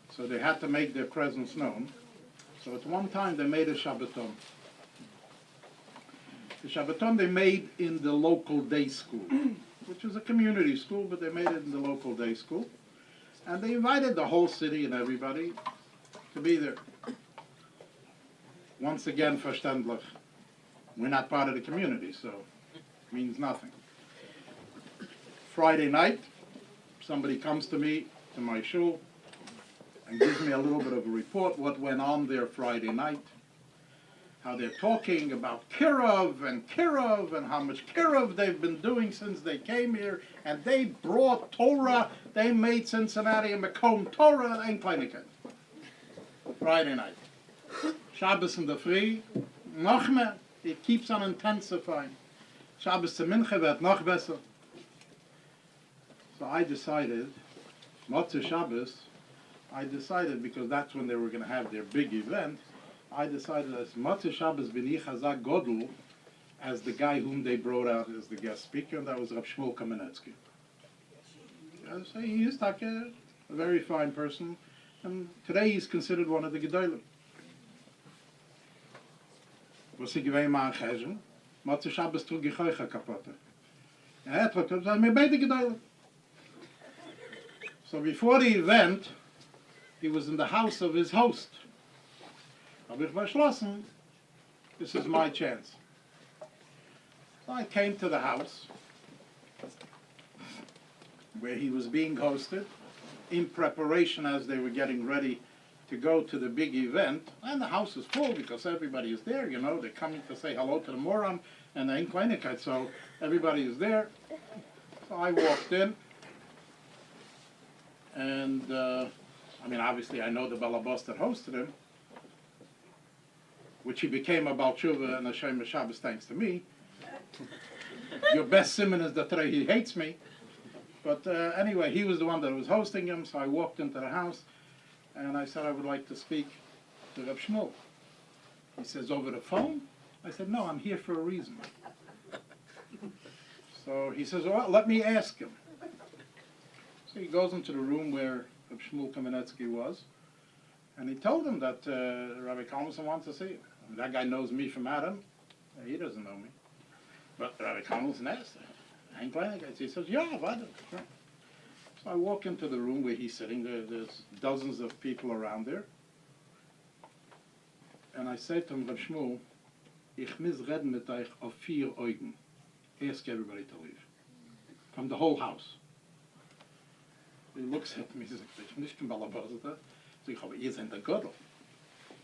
so they had to make their presence known. So at one time they made a Shabbaton. The Shabbaton they made in the local day school, which was a community school, but they made it in the local day school. And they invited the whole city and everybody to be there. Once again, verständlich. We're not part of the community, so it means nothing. Friday night, somebody comes to me, to my shul, and gives me a little bit of a report what went on there Friday night, how they're talking about Kirov and how much Kirov they've been doing since they came here, and they brought Torah, they made Cincinnati a Makom Torah, and Kleinigkeit. Friday night. Shabbos in the free, noch mehr, it keeps on intensifying. Shabbos to Mincha wird noch besser. So I decided, Motzei Shabbos, because that's when they were going to have their big event, I decided as Motzei Shabbos b'ni Chazak Godel as the guy whom they brought out as the guest speaker, and that was Rav Shmuel Kamenetsky. So he is a very fine person, and today he's considered one of the Gedolim. Was he gewei ma Chesem? Motzei Shabbos trug ich euch a kapote. Hat gesagt, mir beide Gedolim. So before the event, he was in the house of his host. Habe ich beschlossen, this is my chance. So I came to the house where he was being hosted in preparation as they were getting ready to go to the big event. And the house is full because everybody is there, you know. They're coming to say hello to the Moram and the Kleinigkeit, so everybody is there. So I walked in. And, obviously I know the Balabos that hosted him, which he became a Baal Tshuva and a Shem Shabbos thanks to me. Your best simon is that he hates me. But anyway, he was the one that was hosting him, so I walked into the house, and I said I would like to speak to Reb Shmuel. He says, over the phone? I said, no, I'm here for a reason. So he says, well, let me ask him. So he goes into the room where Reb Shmuel Kamenetsky was, and he told him that Rabbi Kalmanson wants to see him. That guy knows me from Adam. He doesn't know me. But Rabbi Kalmanson asked him. He says, yeah, warte. Sure. So I walk into the room where he's sitting. There's dozens of people around there. And I say to him, Reb Shmuel, ich mis reden mit euch auf 4 Augen. Ask everybody to leave. From the whole house. He looks at me, he says, ich nicht im Balabazata. So ich habe, ihr seid der Godel.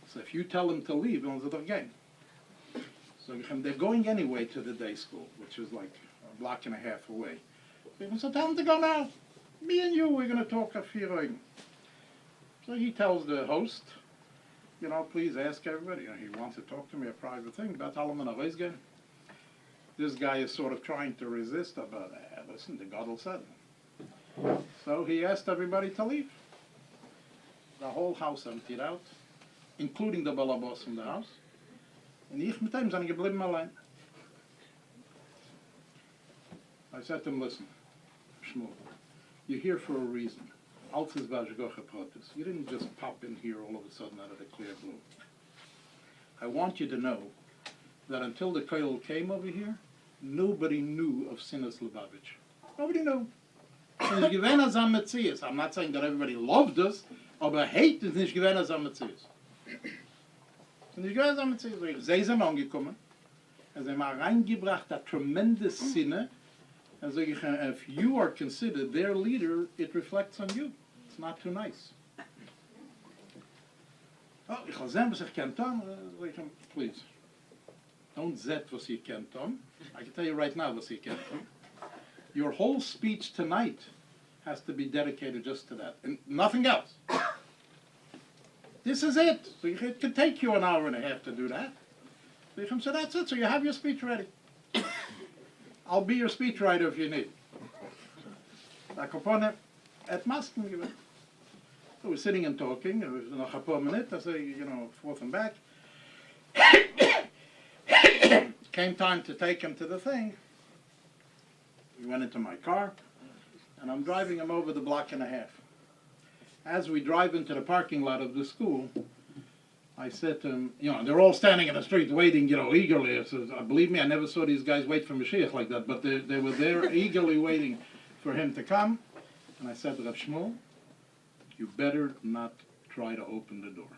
So if you tell them to leave, then they're going. So they're going anyway to the day school, which is like a block and a half away. So tell them to go now. Me and you, we're going to talk at 4 Augen. So he tells the host, please ask everybody. He wants to talk to me a private thing. But this guy is sort of trying to resist, but listen, the Godel said. So he asked everybody to leave. The whole house emptied out, including the balabos from the house. And ich mit ihm sind geblieben allein. I said to him, listen, Shmuel, you're here for a reason. Altis v'ashgocha pratis. You didn't just pop in here all of a sudden out of the clear blue. I want you to know that until the Koil came over here, nobody knew of Sinas Lubavitch. Nobody knew. I'm not saying that everybody loved us, aber hate is nicht gewesen als Ametzies. Nicht gewesen als Ametzies. Sie sind angekommen, und sie haben reingebracht a tremendous Sinne, and so if you are considered their leader, it reflects on you. It's not too nice. Oh, ich will sehen, was ich kann tun. Please, don't zet was you can tun. I can tell you right now was you can tun. Your whole speech tonight has to be dedicated just to that, and nothing else. This is it. So it could take you an hour and a half to do that. So that's it. So you have your speech ready. I'll be your speechwriter if you need. At Masken given. So we're sitting and talking. It was noch a paar minutes. I say, forth and back. Came time to take him to the thing. We went into my car, and I'm driving him over the block and a half. As we drive into the parking lot of the school, I said to him, they're all standing in the street waiting, eagerly. I said, believe me, I never saw these guys wait for Moshiach like that, but they were there eagerly waiting for him to come. And I said to Rav Shmuel, you better not try to open the door.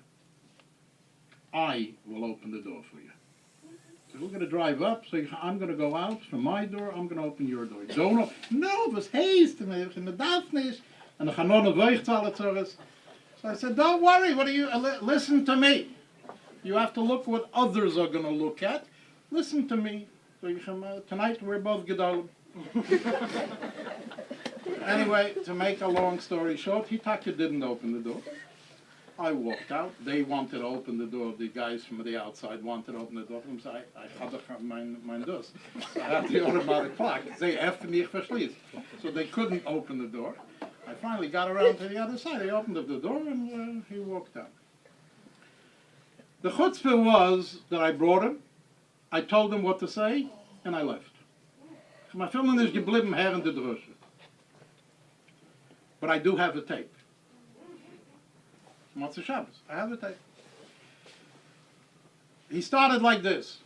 I will open the door for you. We're going to drive up, so I'm going to go out from my door, I'm going to open your door. Don't know. No, was haste, and the darf nicht, and the Chanone weicht alle zores. So I said, don't worry, what are you, listen to me. You have to look what others are going to look at. Listen to me. So tonight we're both gedolim. Anyway, to make a long story short, Hitaka didn't open the door. I walked out. They wanted to open the door. The guys from the outside wanted to open the door. So I had mein dus. I had the automatic clock. They have mich verschließen. So they couldn't open the door. I finally got around to the other side. I opened up the door and he walked out. The chutzpah was that I brought him. I told him what to say, and I left. My film is geblieben her in the drusha. But I do have a tape. Motzei Shabbos. I have a tape. He started like this.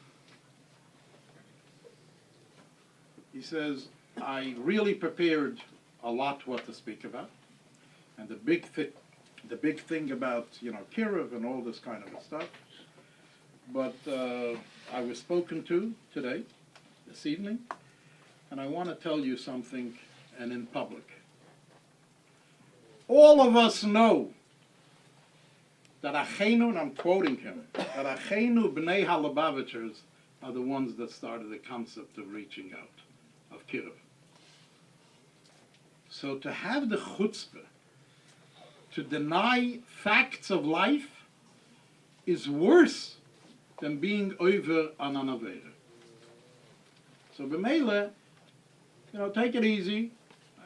He says, I really prepared a lot what to speak about. And the big thing about, Kislev and all this kind of stuff. But I was spoken to today, this evening, and I want to tell you something, and in public. All of us know that Achenu, and I'm quoting him, that Achenu B'nai HaLubavitchers are the ones that started the concept of reaching out, of Kislev. So to have the chutzpah, to deny facts of life, is worse than being over on an Aveda. So b'meila, take it easy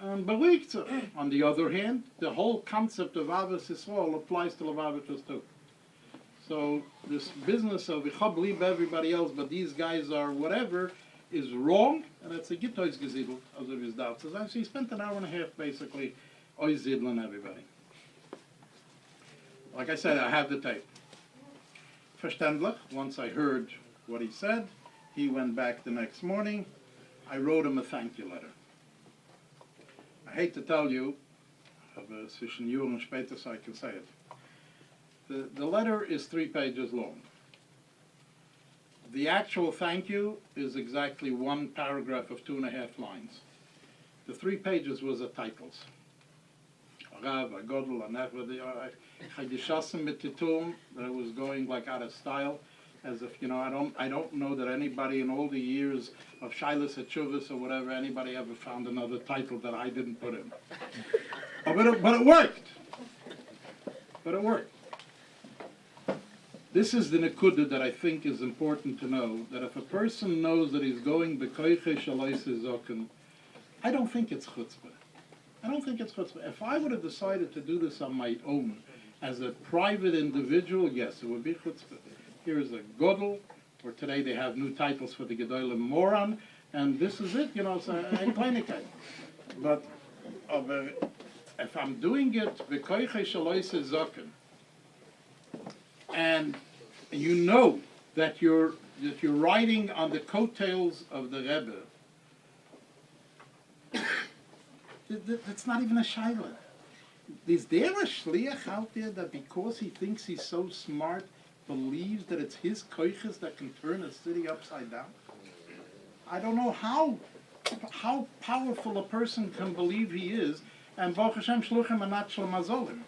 and beruhigt sich. On the other hand, the whole concept of Avos Yisrael applies to Lubavitchers too. So this business of ich hab lieb everybody else, but these guys are whatever, is wrong, and it's a gittois gesiedelt, as of his doubts. So he spent an hour and a half basically oizidling everybody. Like I said, I have the tape. Verständlich, once I heard what he said, he went back the next morning. I wrote him a thank you letter. I hate to tell you, aber zwischen Jahr und später so I can say it. The letter is 3 pages long. The actual thank you is exactly 1 paragraph of 2.5 lines. The 3 pages was the titles. Rav, Agodl, Anefra, I geschossen mit Titum, that it was going like out of style, as if, I don't know that anybody in all the years of Shilas Hatshuvas or whatever, anybody ever found another title that I didn't put in. But it worked. But it worked. This is the nekuda that I think is important to know, that if a person knows that he's going b'koiche shalois zoken, I don't think it's chutzpah. I don't think it's chutzpah. If I would have decided to do this on my own, as a private individual, yes, it would be chutzpah. Here's a godel, or today they have new titles for the gedolim moron, and this is it, it's a kleinigkeit. But if I'm doing it b'koiche shalois zoken, and you know that you're riding on the coattails of the Rebbe, that's not even a shaila. Is there a shliach out there that because he thinks he's so smart, believes that it's his koiches that can turn a city upside down? I don't know how powerful a person can believe he is, and Baruch Hashem shluchim and not shlemazolim.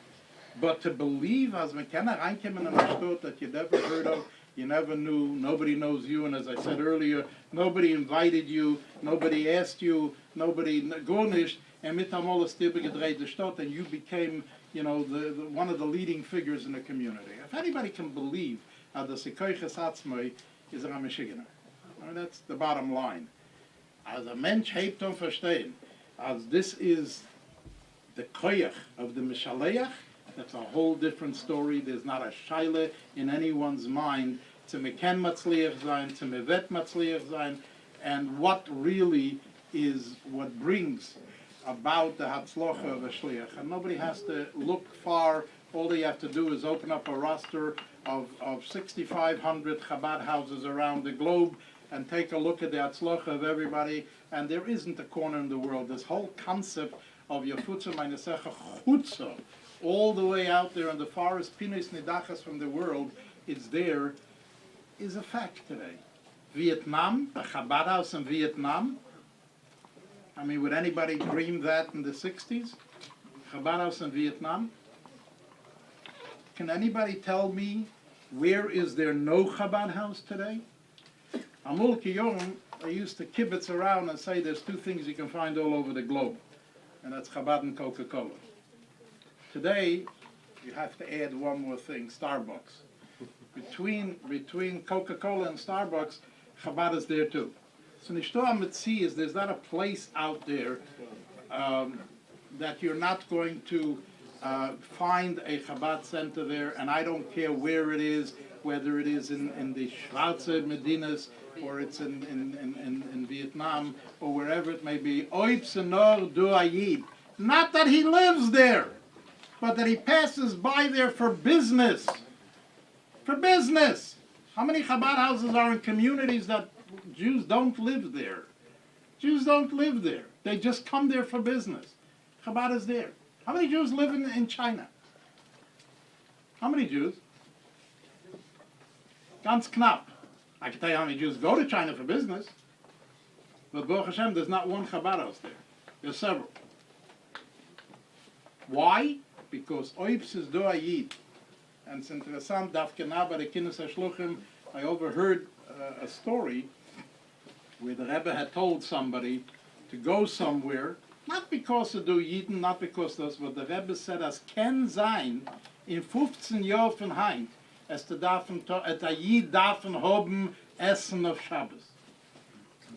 But to believe, as we can reinkommen in a shtut that you never heard of, you never knew, nobody knows you, and as I said earlier, nobody invited you, nobody asked you, nobody gornished, and mit amol stibbe gedreht the shtut, and you became, the one of the leading figures in the community. If anybody can believe that the sikoiches atzmai is a Mashiach, that's the bottom line. As a mensch hebt on verstehen, as this is the koyach of the Mishaleach, that's a whole different story. There's not a shaila in anyone's mind to meken matzliach zayin, to mevet matzliach zayin, and what really is what brings about the hatzlocha of a shliach. And nobody has to look far. All they have to do is open up a roster of 6,500 chabad houses around the globe and take a look at the hatzlocha of everybody. And there isn't a corner in the world. This whole concept of yafutza meinesecha chutza, all the way out there in the farthest pinis nidachas from the world, it's there, is a fact today. Vietnam, a Chabad house in Vietnam. I mean, would anybody dream that in the 60s? Chabad house in Vietnam. Can anybody tell me where is there no Chabad house today? Amul Kiyom, I used to kibitz around and say there's two things you can find all over the globe, and that's Chabad and Coca-Cola. Today, you have to add one more thing, Starbucks. Between Coca-Cola and Starbucks, Chabad is there too. So Nishtoa Mitzi is there's not a place out there that you're not going to find a Chabad center there, and I don't care where it is, whether it is in the Schwarze Medinas or it's in Vietnam or wherever it may be. Oib senor du ayid. Not that he lives there, but that he passes by there for business. For business. How many Chabad houses are in communities that Jews don't live there? Jews don't live there. They just come there for business. Chabad is there. How many Jews live in China? How many Jews? Ganz knapp. I can tell you how many Jews go to China for business. But Baruch Hashem, there's not one Chabad house there. There's several. Why? Because Oibs is do ayid. And it's interessant, dafke na bei the Kinnis HaShluchim, I overheard a story where the Rebbe had told somebody to go somewhere, not because of do Yidden, not because of this, but the Rebbe said, as ken sein, in 15 Jahren von Heint, es te dafen, et a Yid dafen hoben Essen of Shabbos.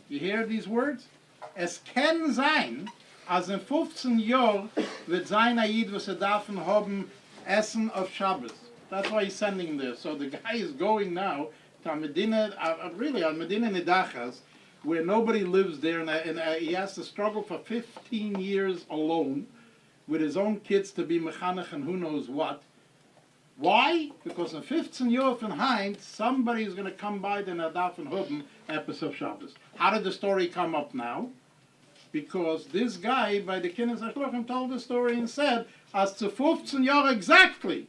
You hear these words? Es ken sein, as in 15 Jahren wird sein a Yid, was dafen hoben Essen of Shabbos. That's why he's sending there. So the guy is going now to Medina, really on Medina Nidachas, where nobody lives there, and he has to struggle for 15 years alone with his own kids to be mechanech and who knows what. Why? Because in 15 years from Heinz, somebody is going to come by the Nadaf and Hubben episode of Shabbos. How did the story come up now? Because this guy by the Kinnis HaShluchim told the story and said, as to 15 years exactly.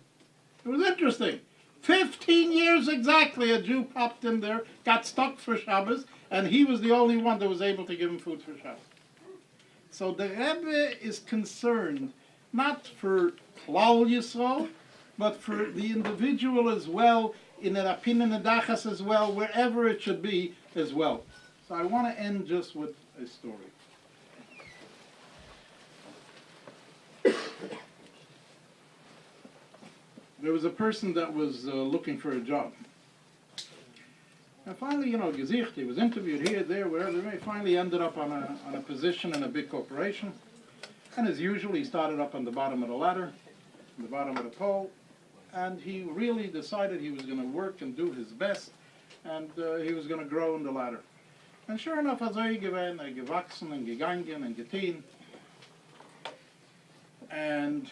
It was interesting. 15 years exactly, a Jew popped in there, got stuck for Shabbos, and he was the only one that was able to give him food for Shabbos. So the Rebbe is concerned not for Klal Yisrael, but for the individual as well, in the Rapin and the Dachas as well, wherever it should be as well. So I want to end just with a story. There was a person that was looking for a job. And finally, Gesicht, he was interviewed here, there, wherever. He finally ended up on a position in a big corporation. And as usual, he started up on the bottom of the ladder, on the bottom of the pole. And he really decided he was going to work and do his best. And he was going to grow in the ladder. And sure enough, as er gewachsen and gegangen and geteen. And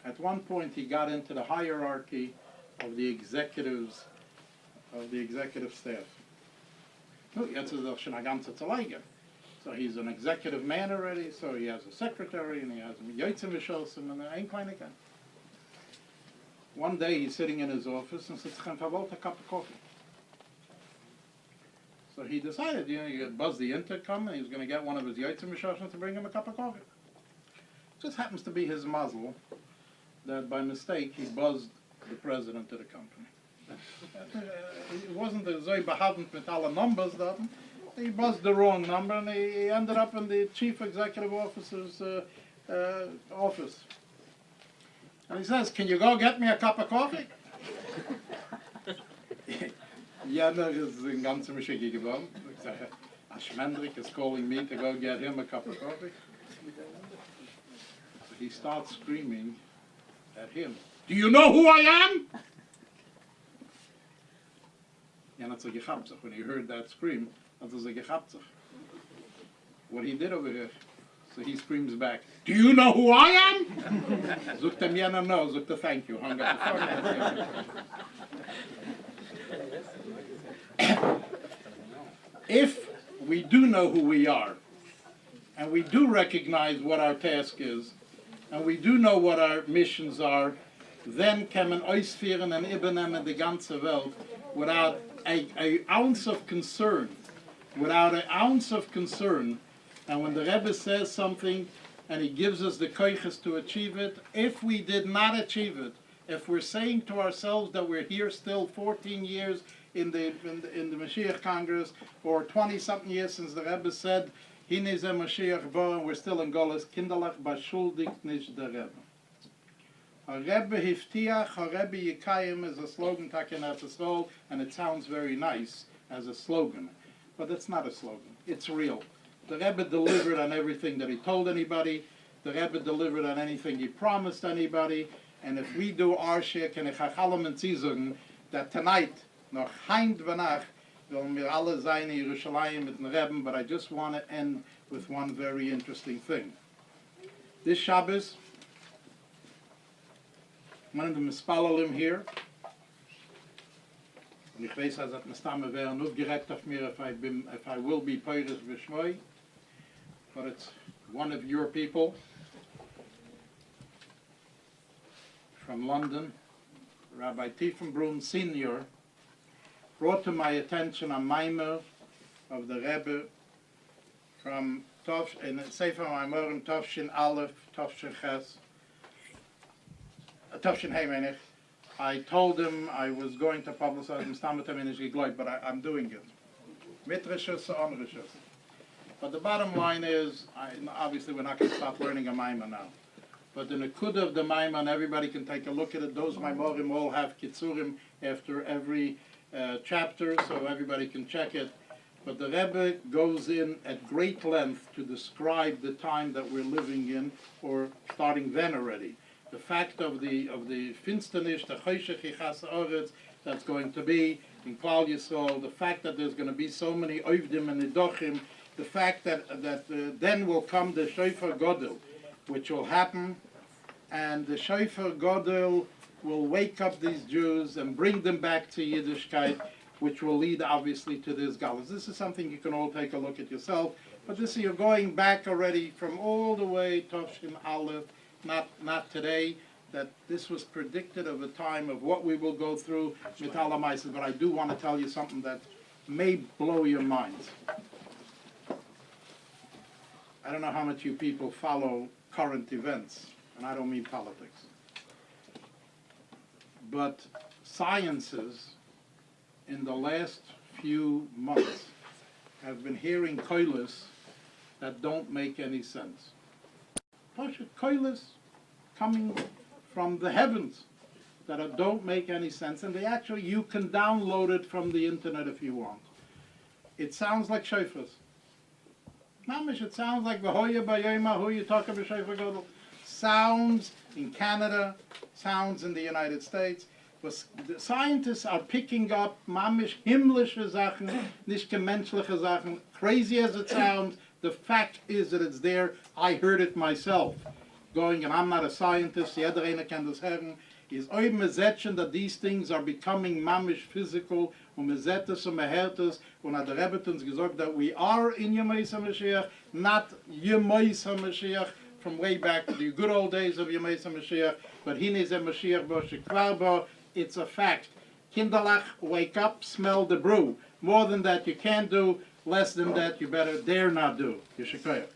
at one point, he got into the hierarchy of the executives, of the executive staff. Jetzt ist er schon eine ganze Zeit. So he's an executive man already, so he has a secretary, and he has a Yotzim and ein kleiner guy. One day, he's sitting in his office, and says, "I want a cup of coffee." So he decided, he buzzed the intercom, and he was going to get one of his Yotzim to bring him a cup of coffee. Just happens to be his mazel that by mistake he buzzed the president of the company. It wasn't the so behavend mit alle numbers that he buzzed the wrong number, and he ended up in the chief executive officer's office. And he says, "Can you go get me a cup of coffee?" Jenner is in ganze Mischige geworden. Schmendrick is calling me to go get him a cup of coffee. So he starts screaming at him, "Do you know who I am?" And that's a gechabt sich. When he heard that scream, that's a gechabt sich. What he did over here, so he screams back, "Do you know who I am?" Sucht dem Jenner no, sucht the thank you. Hung up the phone. If we do know who we are, and we do recognize what our task is, and we do know what our missions are, then can man ausführen and übernehmen die ganze Welt without an ounce of concern, and when the Rebbe says something and he gives us the koiches to achieve it, if we did not achieve it, if we're saying to ourselves that we're here still 14 years in the Moshiach Congress, or 20-something years since the Rebbe said, Hine ze Moshiach bo, and we're still in Golas, kinderlich beschuldigt nicht der Rebbe. A Rebbe hiftiach, a Rebbe yikayim is a slogan taken out the soul, and it sounds very nice as a slogan, but it's not a slogan. It's real. The Rebbe delivered on everything that he told anybody. The Rebbe delivered on anything he promised anybody. And if we do our share, can ich hachalem und zizogen, that tonight, noch heint vanach, will mir alle sein in Yerushalayim mit den Rebbe, but I just want to end with one very interesting thing. This Shabbos, one of the Mispalalim here, und ich weiß, dass es Mestame wären aufgeregt auf mir, if I will be Peiris V'Shmoi, but it's one of your people from London, Rabbi Tiefenbrunn Sr., brought to my attention a mimer of the Rebbe from in Sefer Maimorim Tovshin Aleph, Tovshin Ches, Tovshin Hey Menich. I told him I was going to publicize Mistamatem in Ishgigloit, but I'm doing it. Mit Rishus, on Rishus. But the bottom line is, obviously we're not going to stop learning a Maimon now. But the Nakuda of the Maimon, everybody can take a look at it. Those Maimorim all have Kitzurim after every chapter, so everybody can check it. But the Rebbe goes in at great length to describe the time that we're living in, or starting then already. The fact of the finsternis, the choshech yichas haaretz that's going to be in Klal Yisrael, the fact that there's going to be so many oivdim and nidochim, the fact that then will come the shofar godel, which will happen, and the shofar godel will wake up these Jews and bring them back to Yiddishkeit, which will lead obviously to this galus. This is something you can all take a look at yourself, but this you're going back already from all the way Tovshin Aleph, not today, that this was predicted of a time of what we will go through with Alamaises, but I do want to tell you something that may blow your minds. I don't know how much you people follow current events, and I don't mean politics. But sciences in the last few months have been hearing koilos that don't make any sense. Koilos coming from the heavens that don't make any sense, and you can download it from the internet if you want. It sounds like shofars. Mamish, it sounds like V'hoya B'yoyma, who you talk about shofar godel. Sounds in Canada, sounds in the United States. But the scientists are picking up mamish himmlische Sachen, nicht gemenschliche Sachen. Crazy as it sounds, the fact is that it's there. I heard it myself. Going, and I'm not a scientist, jeder eine kann das hören, is oi mezetchen that these things are becoming mamish physical, und mezettes und mehertes, und hat der Rebbe uns gesagt that we are in Yemais HaMashiach, not Yemais HaMashiach, from way back to the good old days of Yemais HaMashiach, but hine ze Mashiach bo shekvar bo, it's a fact. Kinderlach, wake up, smell the brew. More than that you can't do, less than that you better dare not do. Yeshikoyach.